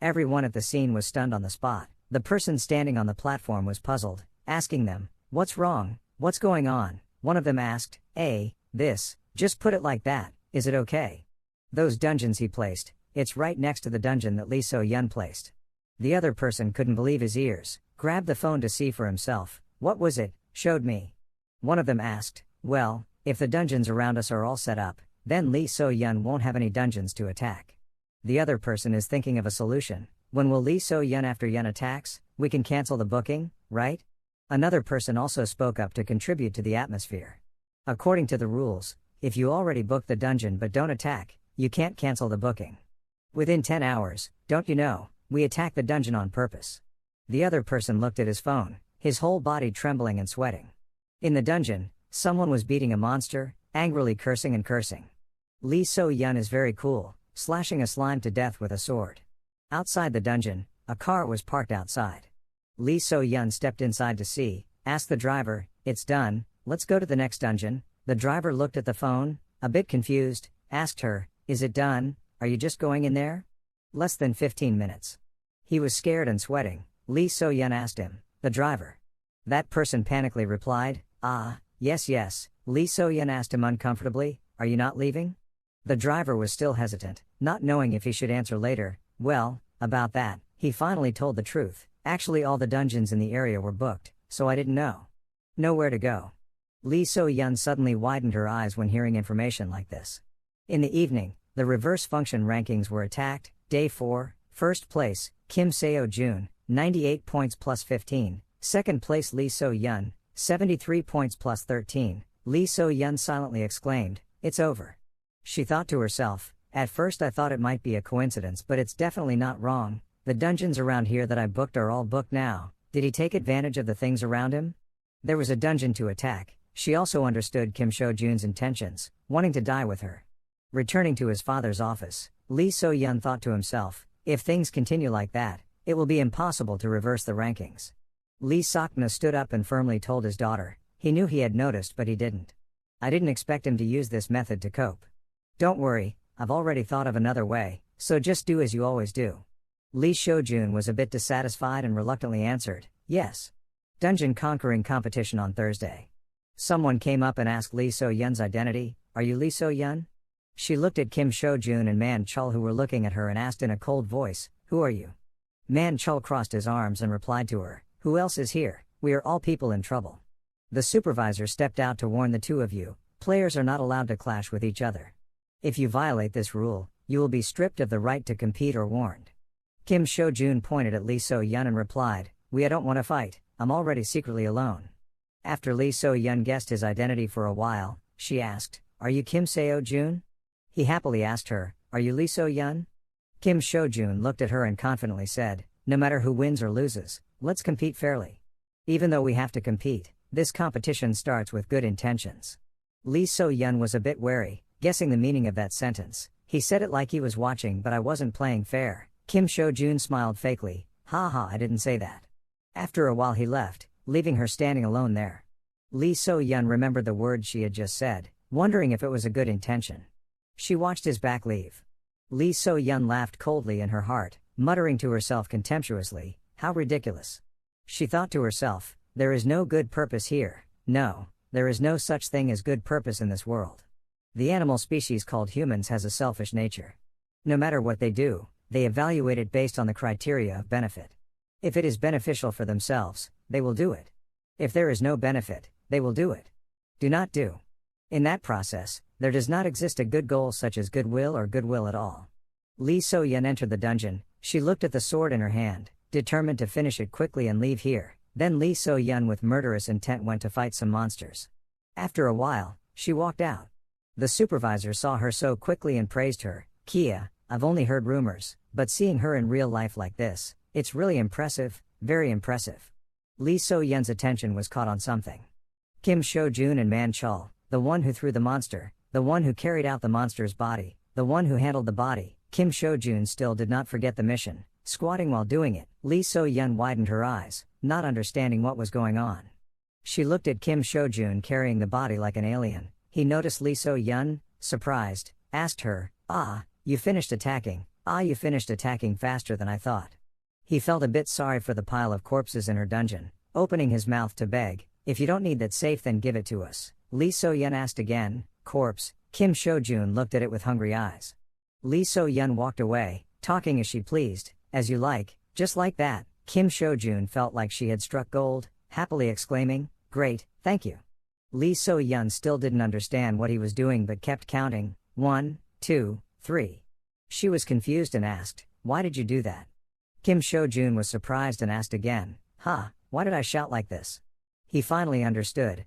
Everyone at the scene was stunned on the spot. The person standing on the platform was puzzled, asking them, what's wrong? What's going on? One of them asked, just put it like that, is it okay? Those dungeons he placed, it's right next to the dungeon that Lee So-yun placed. The other person couldn't believe his ears, grabbed the phone to see for himself. What was it? Showed me. One of them asked, well, if the dungeons around us are all set up, then Lee So-yun won't have any dungeons to attack. The other person is thinking of a solution. When will Lee So-yun after Yun attacks, we can cancel the booking, right? Another person also spoke up to contribute to the atmosphere. According to the rules, if you already booked the dungeon but don't attack, you can't cancel the booking. Within 10 hours, don't you know, we attack the dungeon on purpose. The other person looked at his phone, his whole body trembling and sweating. In the dungeon, someone was beating a monster, angrily cursing and cursing. Lee So-yun is very cool, slashing a slime to death with a sword. Outside the dungeon, a car was parked outside. Lee So-yun stepped inside to see, asked the driver, it's done, let's go to the next dungeon. The driver looked at the phone, a bit confused, asked her, is it done, are you just going in there? Less than 15 minutes. He was scared and sweating. Lee So-yun asked him, the driver. That person panically replied, Yes, yes, Lee So-yeon asked him uncomfortably, are you not leaving? The driver was still hesitant, not knowing if he should answer later. Well, about that, he finally told the truth. Actually all the dungeons in the area were booked, so I didn't know. Nowhere to go. Lee So-yeon suddenly widened her eyes when hearing information like this. In the evening, the reverse function rankings were attacked. Day 4, first place, Kim SeoJoon, 98 points plus 15, second place Lee So-yeon, 73 points plus 13, Lee So-yeon silently exclaimed, it's over. She thought to herself, at first I thought it might be a coincidence but it's definitely not wrong, the dungeons around here that I booked are all booked now. Did he take advantage of the things around him? There was a dungeon to attack. She also understood Kim SeoJoon's intentions, wanting to die with her. Returning to his father's office, Lee So-yeon thought to himself, if things continue like that, it will be impossible to reverse the rankings. Lee Sok-na stood up and firmly told his daughter, he knew he had noticed but he didn't. I didn't expect him to use this method to cope. Don't worry, I've already thought of another way, so just do as you always do. Lee SeoJoon was a bit dissatisfied and reluctantly answered, yes. Dungeon conquering competition on Thursday. Someone came up and asked Lee So-yeon's identity, are you Lee So-yeon? She looked at Kim SeoJoon and Man Chul who were looking at her and asked in a cold voice, who are you? Man Chul crossed his arms and replied to her, who else is here, we are all people in trouble. The supervisor stepped out to warn the two of you, players are not allowed to clash with each other. If you violate this rule, you will be stripped of the right to compete or warned. Kim SeoJoon pointed at Lee So-yeon and replied, I don't want to fight, I'm already secretly alone. After Lee So-yeon guessed his identity for a while, she asked, are you Kim SeoJoon? He happily asked her, are you Lee So-yeon? Kim SeoJoon looked at her and confidently said, no matter who wins or loses, let's compete fairly. Even though we have to compete, this competition starts with good intentions. Lee So-yeon was a bit wary, guessing the meaning of that sentence. He said it like he was watching but I wasn't playing fair. Kim SeoJoon smiled fakely, haha, I didn't say that. After a while he left, leaving her standing alone there. Lee So-yeon remembered the words she had just said, wondering if it was a good intention. She watched his back leave. Lee So-yeon laughed coldly in her heart, muttering to herself contemptuously, how ridiculous. She thought to herself, there is no good purpose here, no, there is no such thing as good purpose in this world. The animal species called humans has a selfish nature. No matter what they do, they evaluate it based on the criteria of benefit. If it is beneficial for themselves, they will do it. If there is no benefit, they will do it. Do not do. In that process, there does not exist a good goal such as goodwill or goodwill at all. Lee So-yeon entered the dungeon. She looked at the sword in her hand, determined to finish it quickly and leave here. Then Lee So-yeon with murderous intent went to fight some monsters. After a while, she walked out. The supervisor saw her so quickly and praised her, Kia, I've only heard rumors, but seeing her in real life like this, it's really impressive, very impressive. Lee So-yeon's attention was caught on something. Kim SeoJoon and Man Chul, the one who threw the monster, the one who carried out the monster's body, the one who handled the body. Kim SeoJoon still did not forget the mission, squatting while doing it. Lee So-yeon widened her eyes, not understanding what was going on. She looked at Kim SeoJoon carrying the body like an alien. He noticed Lee So-yeon, surprised, asked her, you finished attacking, you finished attacking faster than I thought. He felt a bit sorry for the pile of corpses in her dungeon, opening his mouth to beg, if you don't need that safe then give it to us. Lee So-yeon asked again, corpse? Kim SeoJoon looked at it with hungry eyes. Lee So-yeon walked away, talking as she pleased, as you like, just like that. Kim SeoJoon felt like she had struck gold, happily exclaiming, great, thank you. Lee So-yeon still didn't understand what he was doing but kept counting, 1, 2, 3. She was confused and asked, why did you do that? Kim SeoJoon was surprised and asked again, why did I shout like this? He finally understood,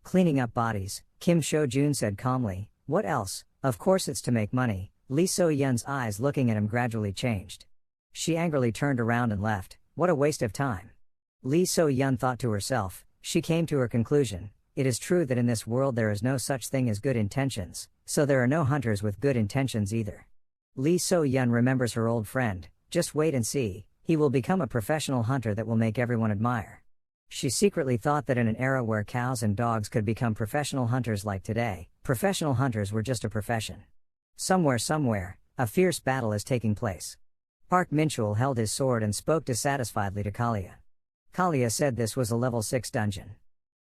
cleaning up bodies. Kim SeoJoon said calmly, what else? Of course it's to make money. Lee So-yeon's eyes looking at him gradually changed. She angrily turned around and left. What a waste of time. Lee So-yeon thought to herself. She came to her conclusion. It is true that in this world there is no such thing as good intentions, so there are no hunters with good intentions either. Lee So-yeon remembers her old friend. Just wait and see, he will become a professional hunter that will make everyone admire. She secretly thought that in an era where cows and dogs could become professional hunters like today, professional hunters were just a profession. Somewhere, a fierce battle is taking place. Park Min-chul held his sword and spoke dissatisfiedly to Kalia. Kalia said this was a level 6 dungeon.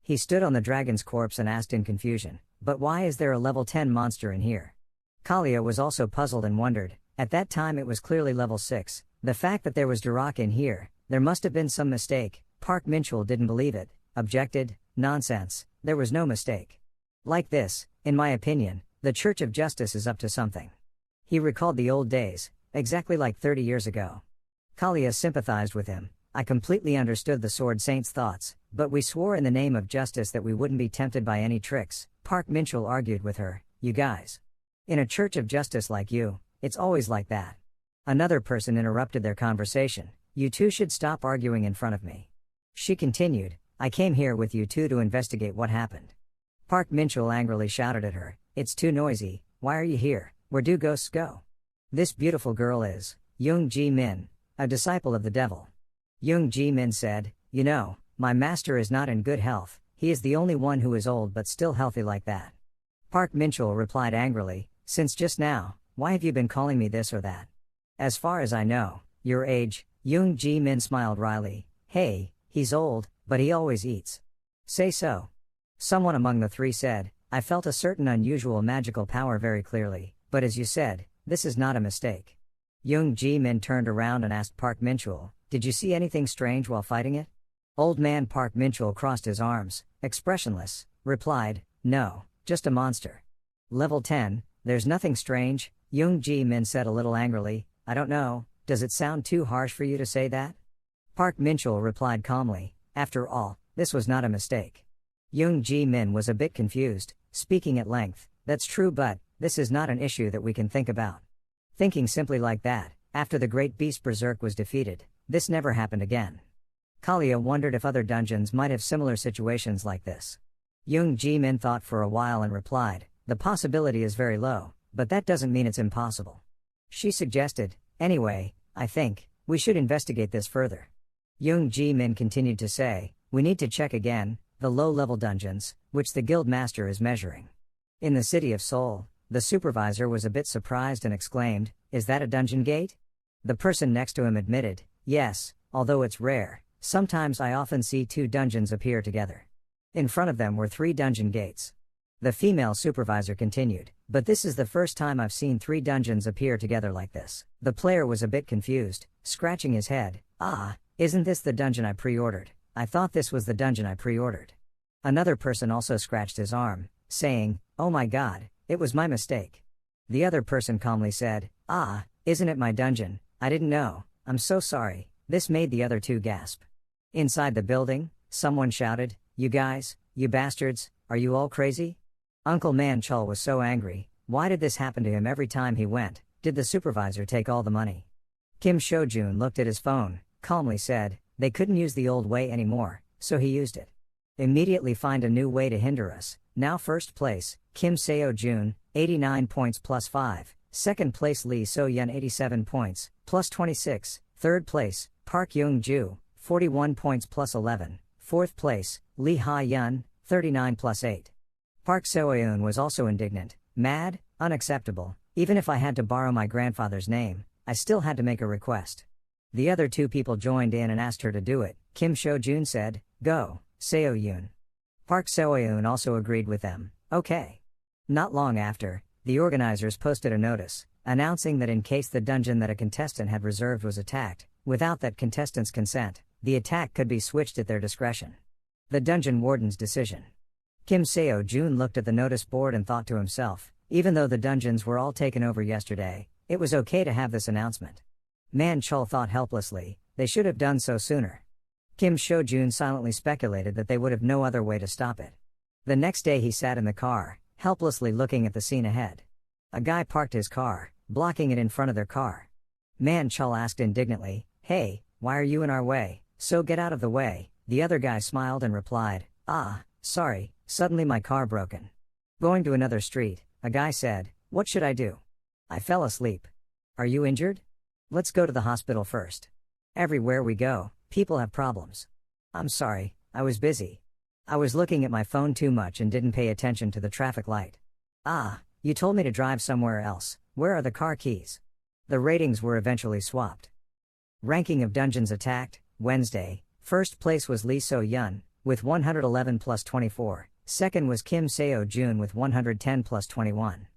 He stood on the dragon's corpse and asked in confusion, but why is there a level 10 monster in here? Kalia was also puzzled and wondered, at that time it was clearly level 6, the fact that there was Durak in here, there must have been some mistake. Park Minchul didn't believe it, objected, nonsense, there was no mistake. Like this, in my opinion, the Church of Justice is up to something. He recalled the old days, exactly like 30 years ago. Kalia sympathized with him. I completely understood the Sword Saint's thoughts, but we swore in the name of justice that we wouldn't be tempted by any tricks. Park Minchul argued with her, you guys. In a Church of Justice like you, it's always like that. Another person interrupted their conversation, you two should stop arguing in front of me. She continued, I came here with you two to investigate what happened. Park Minchul angrily shouted at her, it's too noisy, why are you here, where do ghosts go? This beautiful girl is Young Ji Min, a disciple of the devil. Young Ji Min said, you know, my master is not in good health, he is the only one who is old but still healthy like that. Park Minchul replied angrily, since just now, why have you been calling me this or that? As far as I know, your age. Young Ji Min smiled wryly, hey, he's old, but he always eats. Say so. Someone among the three said, I felt a certain unusual magical power very clearly, but as you said, this is not a mistake. Young Ji Min turned around and asked Park Minchul, did you see anything strange while fighting it? Old man Park Minchul crossed his arms, expressionless, replied, no, just a monster. Level 10, there's nothing strange, Young Ji Min said a little angrily, I don't know, does it sound too harsh for you to say that? Park Minchul replied calmly, after all, this was not a mistake. Young Ji Min was a bit confused, speaking at length, that's true but, this is not an issue that we can think about. Thinking simply like that, after the great beast Berserk was defeated, this never happened again. Kalia wondered if other dungeons might have similar situations like this. Young Ji Min thought for a while and replied, the possibility is very low, but that doesn't mean it's impossible. She suggested, anyway, I think, we should investigate this further. Young Ji Min continued to say, we need to check again, the low-level dungeons, which the guild master is measuring. In the city of Seoul, the supervisor was a bit surprised and exclaimed, is that a dungeon gate? The person next to him admitted, yes, although it's rare, sometimes I often see two dungeons appear together. In front of them were 3 dungeon gates. The female supervisor continued, but this is the first time I've seen 3 dungeons appear together like this. The player was a bit confused, scratching his head, isn't this the dungeon I pre-ordered? I thought this was the dungeon I pre-ordered. Another person also scratched his arm, saying, oh my god, it was my mistake. The other person calmly said, isn't it my dungeon? I didn't know, I'm so sorry. This made the other 2 gasp. Inside the building, someone shouted, you guys, you bastards, are you all crazy? Uncle Man Chul was so angry, why did this happen to him every time he went? Did the supervisor take all the money? Kim SeoJoon looked at his phone, calmly said, they couldn't use the old way anymore, so he used it. Immediately find a new way to hinder us. Now first place, Kim SeoJoon, 89 points plus 5, second place Lee So-yeon 87 points, plus 26, third place, Park Young-ju, 41 points plus 11, fourth place, Lee Ha-yeon, 39 plus 8. Park Seo-yeon was also indignant, mad, unacceptable, even if I had to borrow my grandfather's name, I still had to make a request. The other 2 people joined in and asked her to do it. Kim SeoJoon said, go, Seo-yeon. Park Seo-yeon also agreed with them, okay. Not long after, the organizers posted a notice, announcing that in case the dungeon that a contestant had reserved was attacked, without that contestant's consent, the attack could be switched at their discretion. The dungeon warden's decision. Kim SeoJoon looked at the notice board and thought to himself, even though the dungeons were all taken over yesterday, it was okay to have this announcement. Man Chul thought helplessly, they should have done so sooner. Kim SeoJoon silently speculated that they would have no other way to stop it. The next day he sat in the car, helplessly looking at the scene ahead. A guy parked his car, blocking it in front of their car. Man Chul asked indignantly, hey, why are you in our way? So get out of the way. The other guy smiled and replied, sorry, suddenly my car broken. Going to another street, a guy said, what should I do? I fell asleep. Are you injured? Let's go to the hospital first. Everywhere we go, people have problems. I'm sorry, I was busy. I was looking at my phone too much and didn't pay attention to the traffic light. You told me to drive somewhere else, where are the car keys? The ratings were eventually swapped. Ranking of dungeons attacked, Wednesday, first place was Lee So-yeon, with 111 plus 24. Second was Kim SeoJoon with 110 plus 21.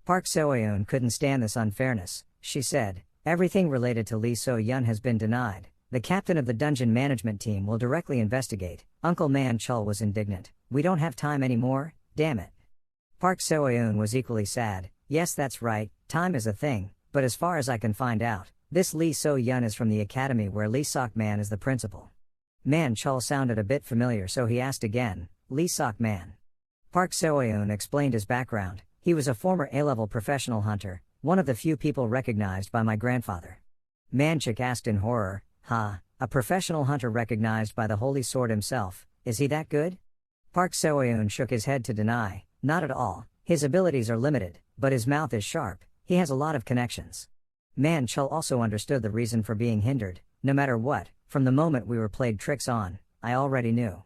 Park Seo-yoon couldn't stand this unfairness. She said, "Everything related to Lee So-yeon has been denied. The captain of the dungeon management team will directly investigate." Uncle Man Chul was indignant. "We don't have time anymore, damn it." Park Seo-yoon was equally sad. "Yes, that's right, time is a thing, but as far as I can find out, this Lee So-yeon is from the academy where Lee Sok-man is the principal." Man Chul sounded a bit familiar, so he asked again, "Lee Sok-man?" Park Seo-yoon explained his background. He was a former A-level professional hunter, one of the few people recognized by my grandfather. Manchik asked in horror, a professional hunter recognized by the Holy Sword himself, is he that good?" Park Seo-yoon shook his head to deny, "Not at all, his abilities are limited, but his mouth is sharp, he has a lot of connections." Man Chul also understood the reason for being hindered. "No matter what, from the moment we were played tricks on, I already knew."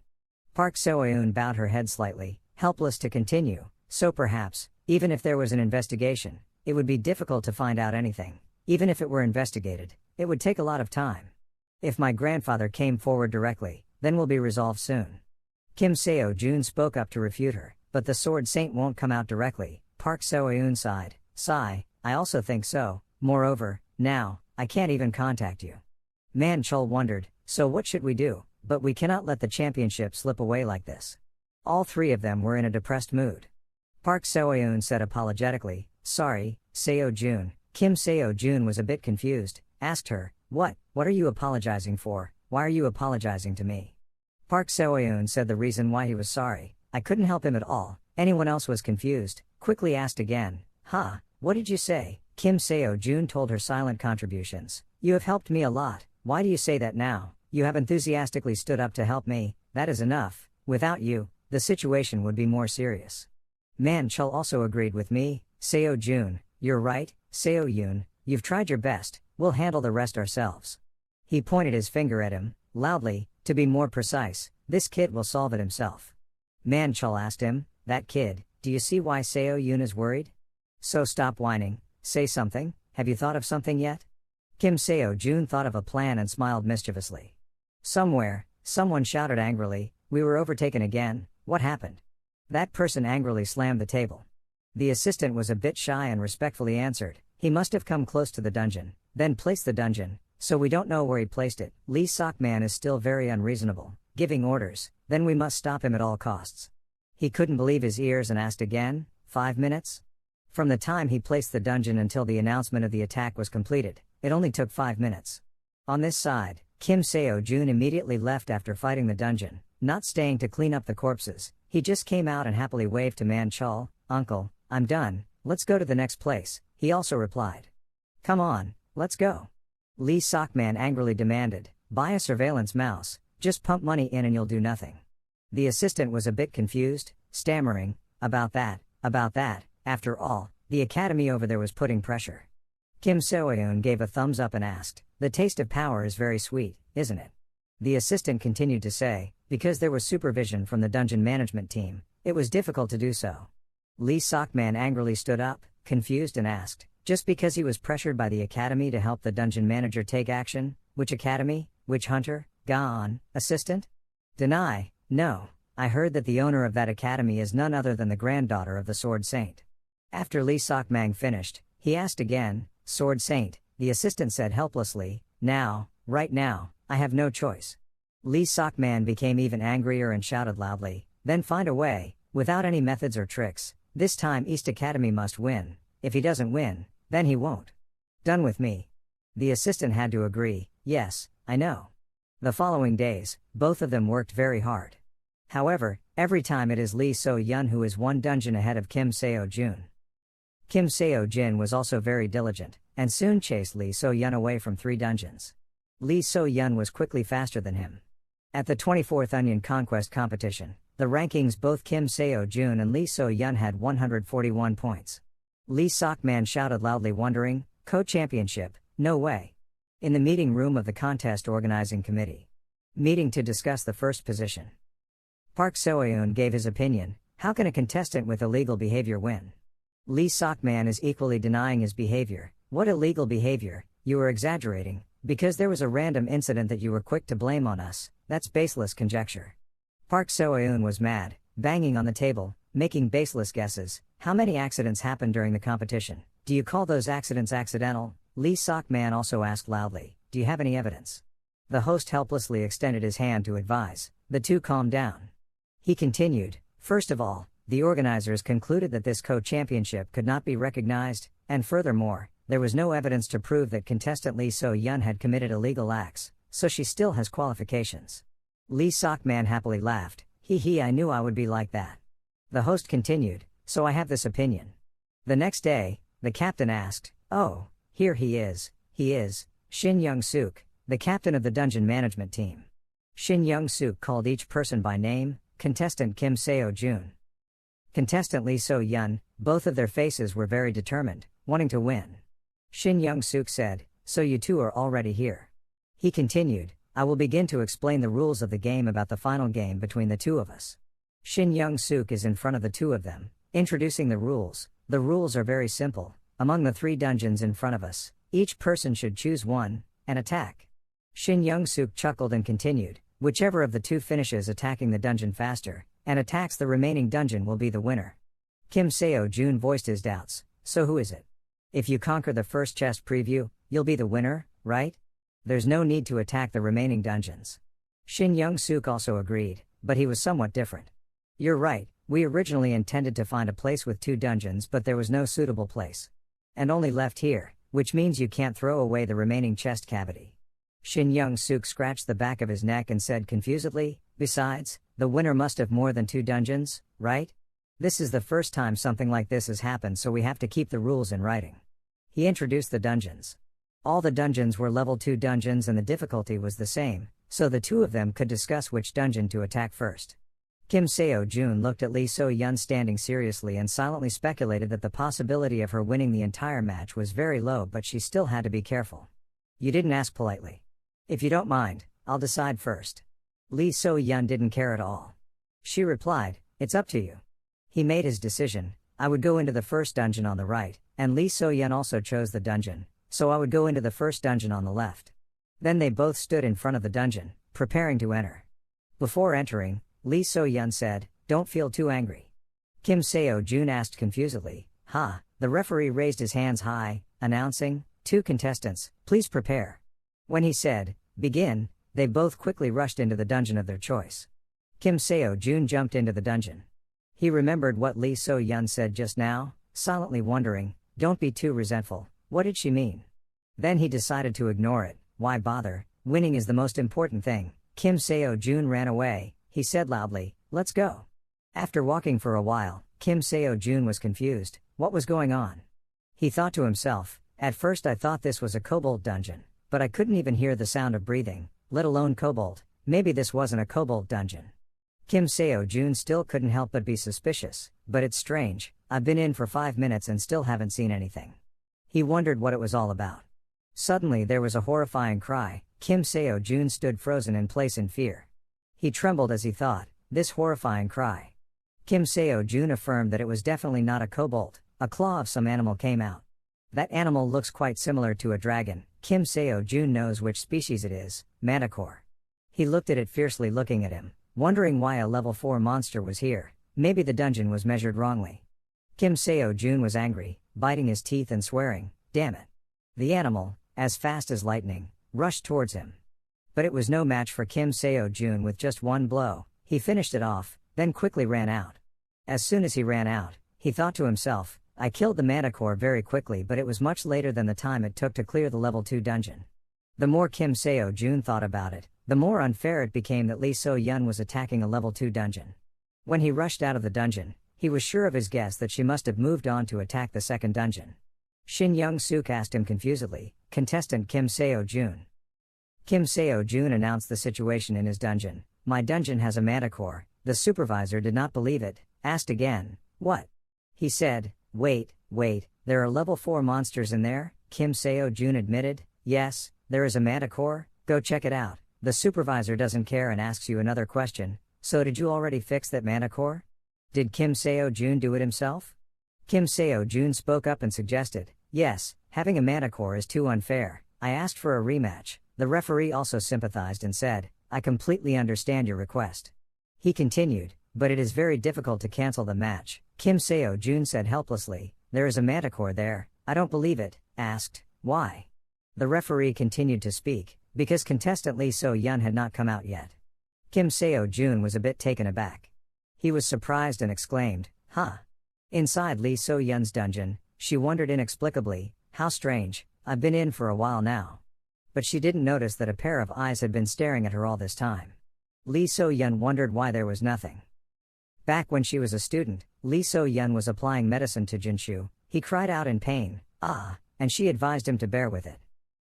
Park Seo-yoon bowed her head slightly, helpless to continue. "So perhaps, even if there was an investigation, it would be difficult to find out anything. Even if it were investigated, it would take a lot of time. If my grandfather came forward directly, then will be resolved soon." Kim SeoJoon spoke up to refute her, "But the Sword Saint won't come out directly." Park Seo-yoon sighed, "Sigh, I also think so. Moreover, now, I can't even contact you." Man Chul wondered, "So what should we do? But we cannot let the championship slip away like this." All three of them were in a depressed mood. Park Seo-yoon said apologetically, "Sorry, SeoJoon." Kim SeoJoon was a bit confused, asked her, What are you apologizing for? Why are you apologizing to me?" Park Seo-yoon said the reason why he was sorry. "I couldn't help him at all." Anyone else was confused, quickly asked again, What did you say?" Kim SeoJoon told her silent contributions, "You have helped me a lot. Why do you say that now? You have enthusiastically stood up to help me, that is enough. Without you, the situation would be more serious." Man Chul also agreed with me. "SeoJoon, you're right, Seo-yoon, you've tried your best, we'll handle the rest ourselves." He pointed his finger at him, loudly, "To be more precise, this kid will solve it himself." Man Chul asked him, "That kid, do you see why Seo-yoon is worried? So stop whining, say something, have you thought of something yet?" Kim SeoJoon thought of a plan and smiled mischievously. "Somewhere, someone shouted angrily, 'We were overtaken again, what happened?'" That person angrily slammed the table. The assistant was a bit shy and respectfully answered, "He must have come close to the dungeon, then placed the dungeon, so we don't know where he placed it." Lee Sok-man is still very unreasonable, giving orders, then we must stop him at all costs. He couldn't believe his ears and asked again, 5 minutes? From the time he placed the dungeon until the announcement of the attack was completed, it only took 5 minutes. On this side, Kim SeoJoon immediately left after fighting the dungeon, not staying to clean up the corpses. He just came out and happily waved to Man Chul, "Uncle, I'm done, let's go to the next place," he also replied. "Come on, let's go." Lee Sok-man angrily demanded, "Buy a surveillance mouse, just pump money in and you'll do nothing." The assistant was a bit confused, stammering, about that, after all, the academy over there was putting pressure." Kim Seo-yoon gave a thumbs up and asked, "The taste of power is very sweet, isn't it?" The assistant continued to say, "Because there was supervision from the dungeon management team, it was difficult to do so." Lee Sok-man angrily stood up, confused and asked, "Just because he was pressured by the academy to help the dungeon manager take action? Which academy? Which hunter? Gone, assistant?" "Deny, no, I heard that the owner of that academy is none other than the granddaughter of the Sword Saint." After Lee Sok-man finished, he asked again, "Sword Saint?" The assistant said helplessly, "Now, right now, I have no choice." Lee Sok-man became even angrier and shouted loudly, "Then find a way, without any methods or tricks. This time East Academy must win. If he doesn't win, then he won't. Done with me." The assistant had to agree, "Yes, I know." The following days, both of them worked very hard. However, every time it is Lee So-yeon who is one dungeon ahead of Kim SeoJoon. Kim SeoJoon was also very diligent, and soon chased Lee So-yeon away from 3 dungeons. Lee So-yeon was quickly faster than him. At the 24th Onion Conquest competition, the rankings both Kim SeoJoon and Lee So-yeon had 141 points. Lee Sok-man shouted loudly wondering, "Co-championship, no way." In the meeting room of the contest organizing committee. Meeting to discuss the first position. Park Seo-yoon gave his opinion, "How can a contestant with illegal behavior win?" Lee Sok-man is equally denying his behavior. "What illegal behavior? You are exaggerating, because there was a random incident that you were quick to blame on us, that's baseless conjecture." Park Seo-eun was mad, banging on the table, making baseless guesses. How many accidents happened during the competition? Do you call those accidents accidental? Lee Sok-man also asked loudly, do you have any evidence? The host helplessly extended his hand to advise. The two calmed down. He continued, first of all, the organizers concluded that this co-championship could not be recognized, and furthermore, there was no evidence to prove that contestant Lee So-yeon had committed illegal acts, so she still has qualifications. Lee Sok-man happily laughed, hee, I knew I would be like that. The host continued, so I have this opinion. The next day, the captain asked, oh, here he is, Shin Young-suk, the captain of the dungeon management team. Shin Young-suk called each person by name, contestant Kim Seo-joon, contestant Lee So-yeon. Both of their faces were very determined, wanting to win. Shin Young-suk said, so you two are already here. He continued, I will begin to explain the rules of the game about the final game between the two of us. Shin Young-suk is in front of the two of them, introducing the rules. The rules are very simple. Among the 3 dungeons in front of us, each person should choose one, and attack. Shin Young-suk chuckled and continued, whichever of the 2 finishes attacking the dungeon faster, and attacks the remaining dungeon will be the winner. Kim Seo-joon voiced his doubts, so who is it? If you conquer the first chest preview, you'll be the winner, right? There's no need to attack the remaining dungeons. Shin Young-suk also agreed, but he was somewhat different. You're right, we originally intended to find a place with 2 dungeons but there was no suitable place. And only left here, which means you can't throw away the remaining chest cavity. Shin Young-suk scratched the back of his neck and said confusedly, besides, the winner must have more than 2 dungeons, right? This is the first time something like this has happened, so we have to keep the rules in writing. He introduced the dungeons. All the dungeons were level 2 dungeons and the difficulty was the same, so the 2 of them could discuss which dungeon to attack first. Kim Seo-joon looked at Lee So-yeon standing seriously and silently speculated that the possibility of her winning the entire match was very low, but she still had to be careful. You didn't ask politely. If you don't mind, I'll decide first. Lee So-yeon didn't care at all. She replied, it's up to you. He made his decision. I would go into the first dungeon on the right, and Lee So-yeon also chose the dungeon, so I would go into the first dungeon on the left. Then they both stood in front of the dungeon, preparing to enter. Before entering, Lee So-yeon said, don't feel too angry. Kim Seo-joon asked confusedly, the referee raised his hands high, announcing, 2 contestants, please prepare. When he said, begin, they both quickly rushed into the dungeon of their choice. Kim Seo-joon jumped into the dungeon. He remembered what Lee So-yeon said just now, silently wondering, don't be too resentful, what did she mean? Then he decided to ignore it, why bother, winning is the most important thing. Kim Seo-joon ran away, he said loudly, let's go. After walking for a while, Kim Seo-joon was confused, what was going on? He thought to himself, at first I thought this was a kobold dungeon, but I couldn't even hear the sound of breathing, let alone kobold, maybe this wasn't a kobold dungeon. Kim Seo-joon still couldn't help but be suspicious, but it's strange, I've been in for 5 minutes and still haven't seen anything. He wondered what it was all about. Suddenly there was a horrifying cry. Kim Seo-joon stood frozen in place in fear. He trembled as he thought, this horrifying cry. Kim Seo-joon affirmed that it was definitely not a kobold, a claw of some animal came out. That animal looks quite similar to a dragon. Kim Seo-joon knows which species it is, manticore. He looked at it fiercely, looking at him, wondering why a level 4 monster was here. Maybe the dungeon was measured wrongly. Kim Seo-joon was angry, biting his teeth and swearing, damn it. The animal, as fast as lightning, rushed towards him. But it was no match for Kim Seo-joon. With just one blow, he finished it off, then quickly ran out. As soon as he ran out, he thought to himself, I killed the manticore very quickly, but it was much later than the time it took to clear the level 2 dungeon. The more Kim Seo-joon thought about it, the more unfair it became that Lee So-yeon was attacking a level 2 dungeon. When he rushed out of the dungeon, he was sure of his guess that she must have moved on to attack the second dungeon. Shin Young-suk asked him confusedly, contestant Kim Seo-joon. Kim Seo-joon announced the situation in his dungeon. My dungeon has a manticore. The supervisor did not believe it, asked again, what? He said, wait, there are level 4 monsters in there? Kim Seo-joon admitted, yes, there is a manticore, go check it out. The supervisor doesn't care and asks you another question, so did you already fix that manticore? Did Kim Seo-joon do it himself? Kim Seo-joon spoke up and suggested, yes, having a manticore is too unfair. I asked for a rematch. The referee also sympathized and said, I completely understand your request. He continued, but it is very difficult to cancel the match. Kim SeoJoon said helplessly, there is a manticore there. I don't believe it. Asked, why? The referee continued to speak, because contestant Lee So-yeon had not come out yet. Kim SeoJoon was a bit taken aback. He was surprised and exclaimed, huh? Inside Lee So-yeon's dungeon, she wondered inexplicably, how strange, I've been in for a while now. But she didn't notice that a pair of eyes had been staring at her all this time. Lee So-yeon wondered why there was nothing. Back when she was a student, Lee So-yeon was applying medicine to Jinshu. He cried out in pain, ah, and she advised him to bear with it.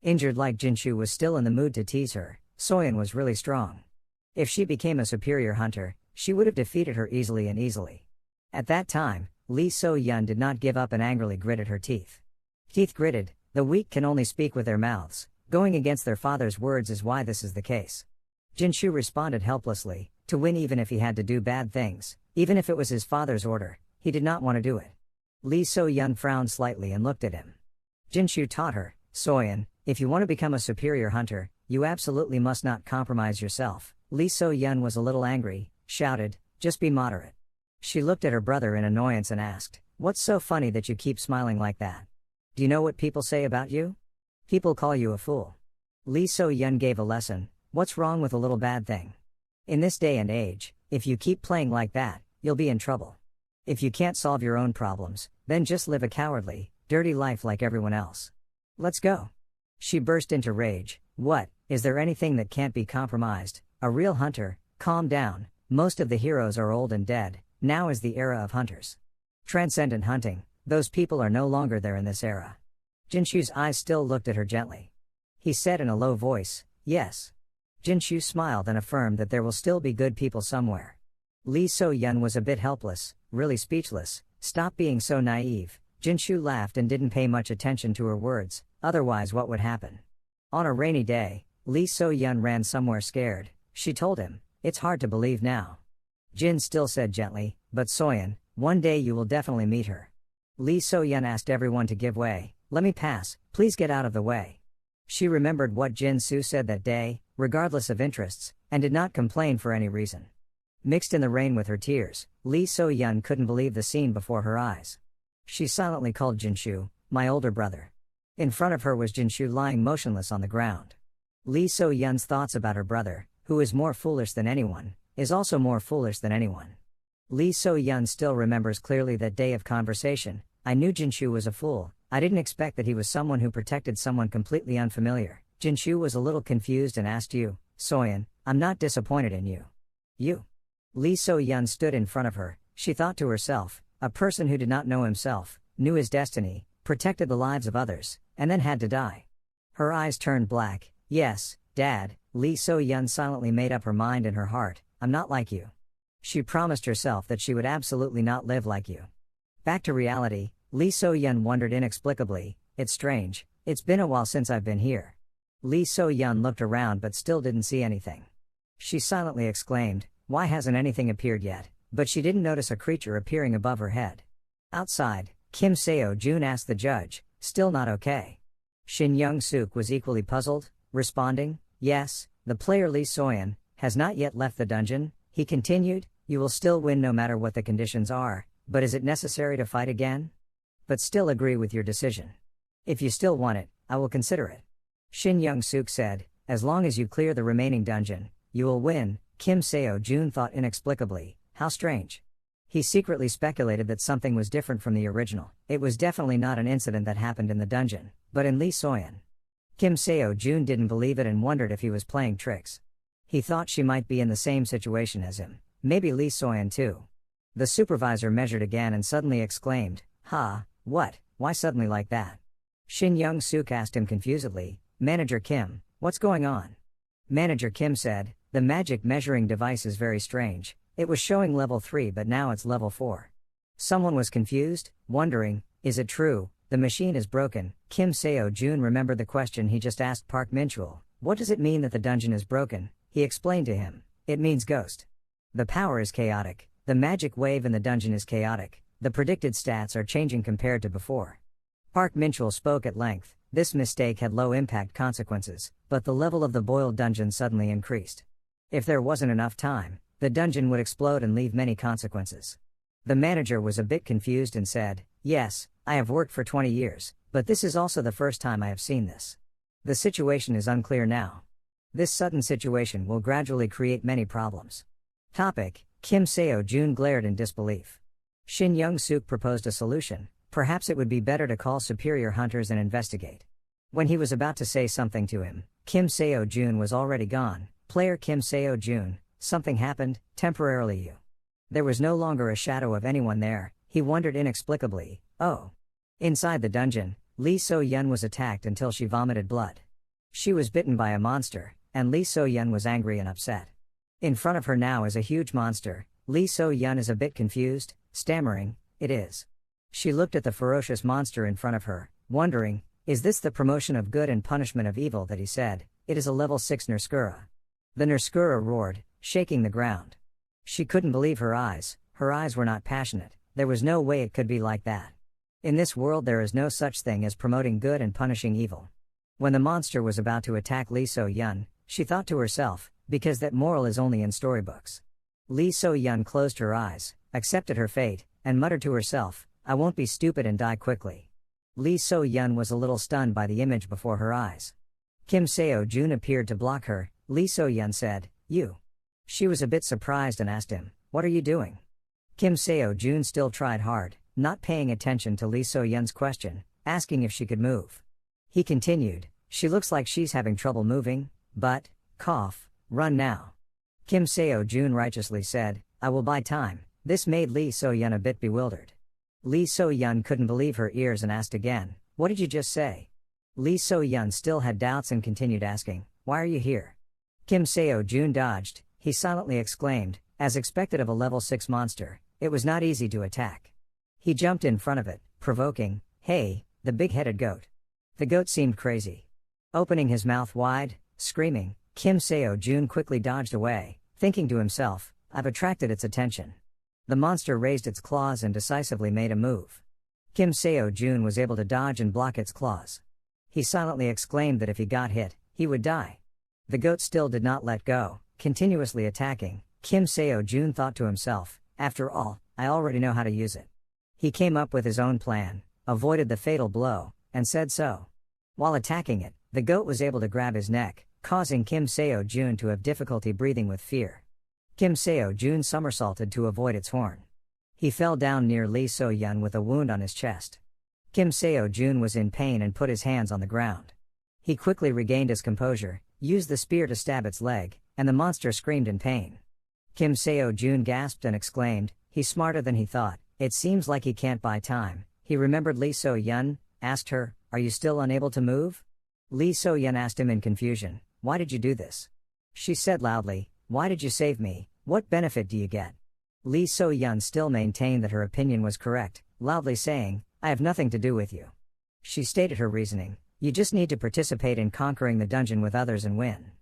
Injured like Jinshu was still in the mood to tease her, So-yeon was really strong. If she became a superior hunter, she would have defeated her easily and easily. At that time, Lee So-yeon did not give up and angrily gritted her teeth. Teeth gritted, the weak can only speak with their mouths. Going against their father's words is why this is the case. Jinshu responded helplessly, to win even if he had to do bad things, even if it was his father's order, he did not want to do it. Lee So-yeon frowned slightly and looked at him. Jinshu taught her, So-yeon, if you want to become a superior hunter, you absolutely must not compromise yourself. Lee So-yeon was a little angry, shouted, just be moderate. She looked at her brother in annoyance and asked, what's so funny that you keep smiling like that? Do you know what people say about you? People call you a fool. Lee So-yeon gave a lesson, what's wrong with a little bad thing? In this day and age, if you keep playing like that, you'll be in trouble. If you can't solve your own problems, then just live a cowardly, dirty life like everyone else. Let's go. She burst into rage, what, is there anything that can't be compromised? A real hunter, calm down, most of the heroes are old and dead, now is the era of hunters. Transcendent hunting, those people are no longer there in this era. Jinshu's eyes still looked at her gently. He said in a low voice, yes. Jinshu smiled and affirmed that there will still be good people somewhere. Lee So-yeon was a bit helpless, really speechless. Stop being so naive. Jinshu laughed and didn't pay much attention to her words, otherwise what would happen? On a rainy day, Lee So-yeon ran somewhere scared. She told him, it's hard to believe now. Jin still said gently, but So-yeon, one day you will definitely meet her. Lee So-yeon asked everyone to give way, let me pass, please get out of the way. She remembered what Jin Soo said that day, regardless of interests, and did not complain for any reason. Mixed in the rain with her tears, Lee So-yeon couldn't believe the scene before her eyes. She silently called Jinshu, my older brother. In front of her was Jinshu lying motionless on the ground. Lee So-yeon's thoughts about her brother, who is more foolish than anyone, is also more foolish than anyone. Lee So-yeon still remembers clearly that day of conversation, I knew Jinshu was a fool, I didn't expect that he was someone who protected someone completely unfamiliar. Jinshu was a little confused and asked you, So-yeon, I'm not disappointed in you. You. Lee So-yeon stood in front of her, she thought to herself, a person who did not know himself, knew his destiny, protected the lives of others, and then had to die. Her eyes turned black, yes, Dad, Lee So-yeon silently made up her mind in her heart, I'm not like you. She promised herself that she would absolutely not live like you. Back to reality, Lee So-yeon wondered inexplicably, it's strange, it's been a while since I've been here. Lee So-yeon looked around but still didn't see anything. She silently exclaimed, why hasn't anything appeared yet? But she didn't notice a creature appearing above her head. Outside, Kim SeoJoon asked the judge, still not okay. Shin Young-suk was equally puzzled, responding, yes, the player Lee So-yeon has not yet left the dungeon. He continued, you will still win no matter what the conditions are, but is it necessary to fight again? But still agree with your decision. If you still want it, I will consider it. Shin Young-suk said, as long as you clear the remaining dungeon, you will win. Kim SeoJoon thought inexplicably, how strange. He secretly speculated that something was different from the original. It was definitely not an incident that happened in the dungeon, but in Lee So-yeon. Kim SeoJoon didn't believe it and wondered if he was playing tricks. He thought she might be in the same situation as him, maybe Lee So-yeon too. The supervisor measured again and suddenly exclaimed, what, why suddenly like that? Shin Young-suk asked him confusedly, Manager Kim, what's going on? Manager Kim said, the magic measuring device is very strange, it was showing level 3 but now it's level 4. Someone was confused, wondering, is it true, the machine is broken? Kim SeoJoon remembered the question he just asked Park Min-chul, what does it mean that the dungeon is broken? He explained to him, it means ghost. The power is chaotic, the magic wave in the dungeon is chaotic, the predicted stats are changing compared to before. Park Min-chul spoke at length, this mistake had low impact consequences, but the level of the boiled dungeon suddenly increased. If there wasn't enough time, The dungeon would explode and leave many consequences. The manager was a bit confused and said, "Yes, I have worked for 20 years, but this is also the first time I have seen this. The situation is unclear now. This sudden situation will gradually create many problems." Topic: Kim SeoJoon glared in disbelief. Shin Young-suk proposed a solution. Perhaps it would be better to call superior hunters and investigate. When he was about to say something to him, Kim SeoJoon was already gone. Player Kim SeoJoon, something happened, temporarily you. There was no longer a shadow of anyone there, he wondered inexplicably. Oh. Inside the dungeon, Lee So-yeon was attacked until she vomited blood. She was bitten by a monster, and Lee So-yeon was angry and upset. In front of her now is a huge monster. Lee So-yeon is a bit confused, stammering, "It is." She looked at the ferocious monster in front of her, wondering, is this the promotion of good and punishment of evil that he said? It is a level 6 Nerskura. The Nerskura roared, shaking the ground. She couldn't believe her eyes were not passionate, there was no way it could be like that. In this world there is no such thing as promoting good and punishing evil. When the monster was about to attack Lee So-yeon, she thought to herself, because that moral is only in storybooks. Lee So-yeon closed her eyes, accepted her fate, and muttered to herself, "I won't be stupid and die quickly." Lee So-yeon was a little stunned by the image before her eyes. Kim SeoJoon appeared to block her. Lee So-yeon said, "You." She was a bit surprised and asked him, "What are you doing?" Kim SeoJoon still tried hard, not paying attention to Lee So-yeon's question, asking if she could move. He continued, "She looks like she's having trouble moving, but, cough, run now." Kim SeoJoon righteously said, "I will buy time." This made Lee So-yeon a bit bewildered. Lee So-yeon couldn't believe her ears and asked again, "What did you just say?" Lee So-yeon still had doubts and continued asking, "Why are you here?" Kim SeoJoon dodged. He silently exclaimed, as expected of a level 6 monster, it was not easy to attack. He jumped in front of it, provoking, "Hey, the big-headed goat." The goat seemed crazy. Opening his mouth wide, screaming, Kim SeoJoon quickly dodged away, thinking to himself, "I've attracted its attention." The monster raised its claws and decisively made a move. Kim SeoJoon was able to dodge and block its claws. He silently exclaimed that if he got hit, he would die. The goat still did not let go, continuously attacking. Kim SeoJoon thought to himself, "After all, I already know how to use it." He came up with his own plan, avoided the fatal blow, and said so. While attacking it, the goat was able to grab his neck, causing Kim SeoJoon to have difficulty breathing with fear. Kim SeoJoon somersaulted to avoid its horn. He fell down near Lee So-yeon with a wound on his chest. Kim SeoJoon was in pain and put his hands on the ground. He quickly regained his composure, used the spear to stab its leg, and the monster screamed in pain. Kim SeoJoon gasped and exclaimed, "He's smarter than he thought, it seems like he can't buy time." He remembered Lee So-yeon, asked her, "Are you still unable to move?" Lee So-yeon asked him in confusion, "Why did you do this?" She said loudly, "Why did you save me? What benefit do you get?" Lee So-yeon still maintained that her opinion was correct, loudly saying, "I have nothing to do with you." She stated her reasoning, "You just need to participate in conquering the dungeon with others and win."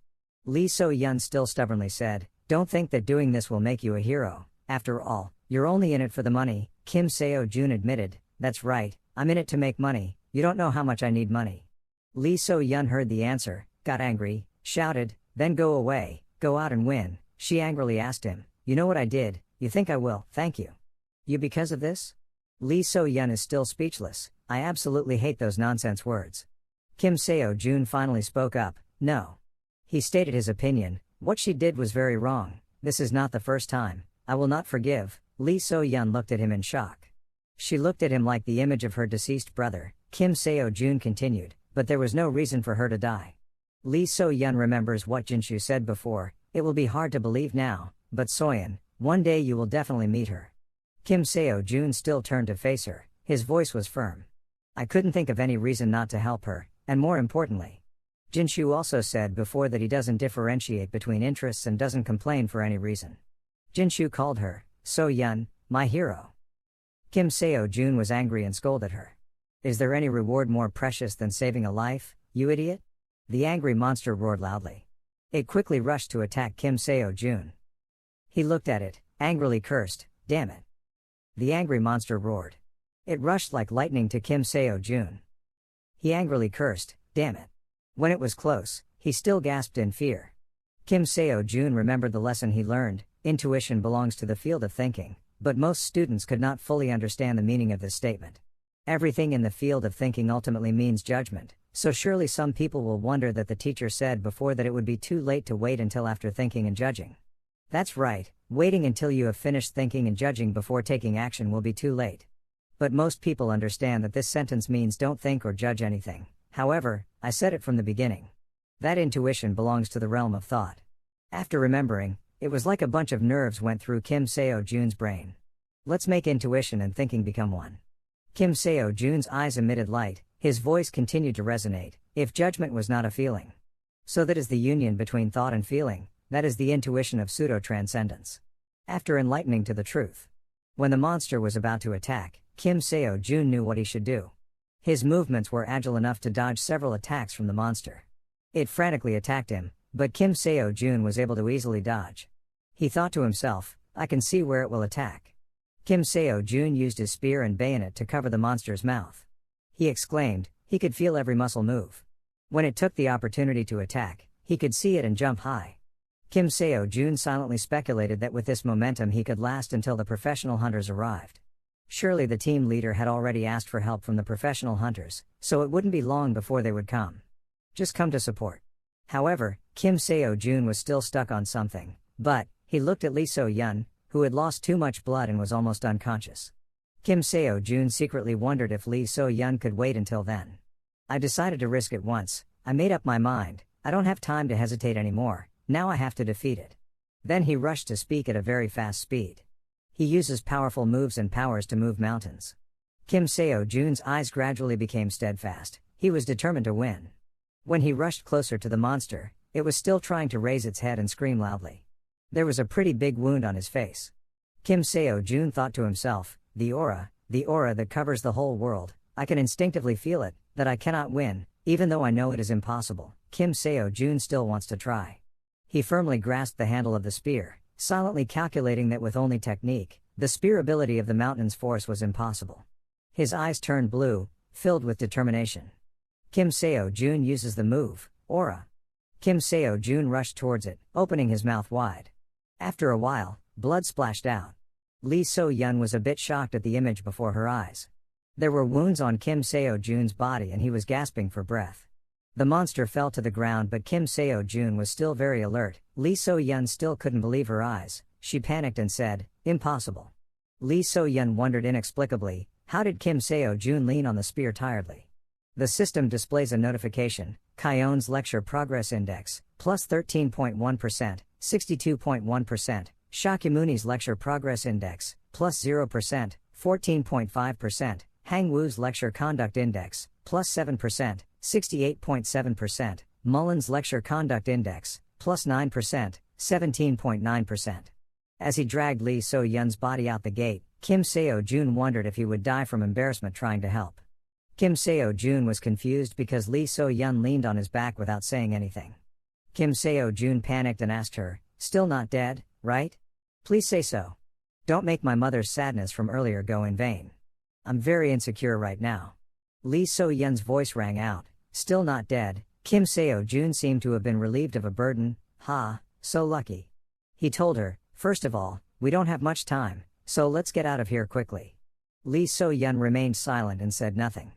Lee So-yeon still stubbornly said, "Don't think that doing this will make you a hero. After all, you're only in it for the money." Kim SeoJoon admitted, "That's right, I'm in it to make money, you don't know how much I need money." Lee So-yeon heard the answer, got angry, shouted, "Then go away, go out and win." She angrily asked him, "You know what I did, you think I will, thank you. You because of this?" Lee So-yeon is still speechless, "I absolutely hate those nonsense words." Kim SeoJoon finally spoke up, "No." He stated his opinion, "What she did was very wrong, this is not the first time, I will not forgive." Lee So-yeon looked at him in shock. She looked at him like the image of her deceased brother. Kim SeoJoon continued, "But there was no reason for her to die." Lee So-yeon remembers what Jinshu said before, "It will be hard to believe now, but Soyeon, one day you will definitely meet her." Kim SeoJoon still turned to face her, his voice was firm. "I couldn't think of any reason not to help her, and more importantly." Jinshu also said before that he doesn't differentiate between interests and doesn't complain for any reason. Jinshu called her, "So-yeon, my hero." Kim SeoJoon was angry and scolded her. "Is there any reward more precious than saving a life, you idiot?" The angry monster roared loudly. It quickly rushed to attack Kim SeoJoon. He looked at it, angrily cursed, "Damn it." The angry monster roared. It rushed like lightning to Kim SeoJoon. He angrily cursed, "Damn it." When it was close, he still gasped in fear. Kim SeoJoon remembered the lesson he learned, Intuition belongs to the field of thinking, but most students could not fully understand the meaning of this statement. Everything in the field of thinking ultimately means judgment, so surely some people will wonder that the teacher said before that it would be too late to wait until after thinking and judging. That's right, waiting until you have finished thinking and judging before taking action will be too late. But most people understand that this sentence means don't think or judge anything. However, I said it from the beginning. That intuition belongs to the realm of thought. After remembering, it was like a bunch of nerves went through Kim SeoJoon's brain. Let's make intuition and thinking become one. Kim SeoJoon's eyes emitted light, his voice continued to resonate. If judgment was not a feeling, so that is the union between thought and feeling, that is the intuition of pseudo-transcendence. After enlightening to the truth, when the monster was about to attack, Kim SeoJoon knew what he should do. His movements were agile enough to dodge several attacks from the monster. It frantically attacked him, but Kim SeoJoon was able to easily dodge. He thought to himself, I can see where it will attack. Kim SeoJoon used his spear and bayonet to cover the monster's mouth. He exclaimed, he could feel every muscle move. When it took the opportunity to attack, he could see it and jump high. Kim SeoJoon silently speculated that with this momentum he could last until the professional hunters arrived. Surely the team leader had already asked for help from the professional hunters, so it wouldn't be long before they would come. Just come to support. However, Kim SeoJoon was still stuck on something, but he looked at Lee So-yeon, who had lost too much blood and was almost unconscious. Kim SeoJoon secretly wondered if Lee So-yeon could wait until then. I decided to risk it once. I made up my mind. I don't have time to hesitate anymore. Now I have to defeat it. Then he rushed to speak at a very fast speed. He uses powerful moves and powers to move mountains. Kim SeoJoon's eyes gradually became steadfast. He was determined to win. When he rushed closer to the monster, it was still trying to raise its head and scream loudly. There was a pretty big wound on his face. Kim SeoJoon thought to himself, the aura that covers the whole world, I can instinctively feel it, that I cannot win, even though I know it is impossible. Kim SeoJoon still wants to try. He firmly grasped the handle of the spear, silently calculating that with only technique, the spear ability of the mountain's force was impossible. His eyes turned blue, filled with determination. Kim SeoJoon uses the move, aura. Kim SeoJoon rushed towards it, opening his mouth wide. After a while, blood splashed out. Lee So-yeon was a bit shocked at the image before her eyes. There were wounds on Kim SeoJoon's body and he was gasping for breath. The monster fell to the ground but Kim SeoJoon was still very alert. Lee So-yeon still couldn't believe her eyes. She panicked and said, impossible. Lee So-yeon wondered inexplicably, how did Kim SeoJoon lean on the spear tiredly? The system displays a notification, Kyon's Lecture Progress Index, plus 13.1%, 62.1%, Shakyamuni's Lecture Progress Index, plus 0%, 14.5%, Hangwoo's Lecture Conduct Index, plus 7%, 68.7%, Mullen's Lecture Conduct Index, plus 9%, 17.9%. As he dragged Lee So-yeon's body out the gate, Kim SeoJoon wondered if he would die from embarrassment trying to help. Kim SeoJoon was confused because Lee So-yeon leaned on his back without saying anything. Kim SeoJoon panicked and asked her, still not dead, right? Please say so. Don't make my mother's sadness from earlier go in vain. I'm very insecure right now. Lee So-yeon's voice rang out, still not dead. Kim SeoJoon seemed to have been relieved of a burden. So lucky. He told her, first of all, we don't have much time, so let's get out of here quickly. Lee So-yeon remained silent and said nothing.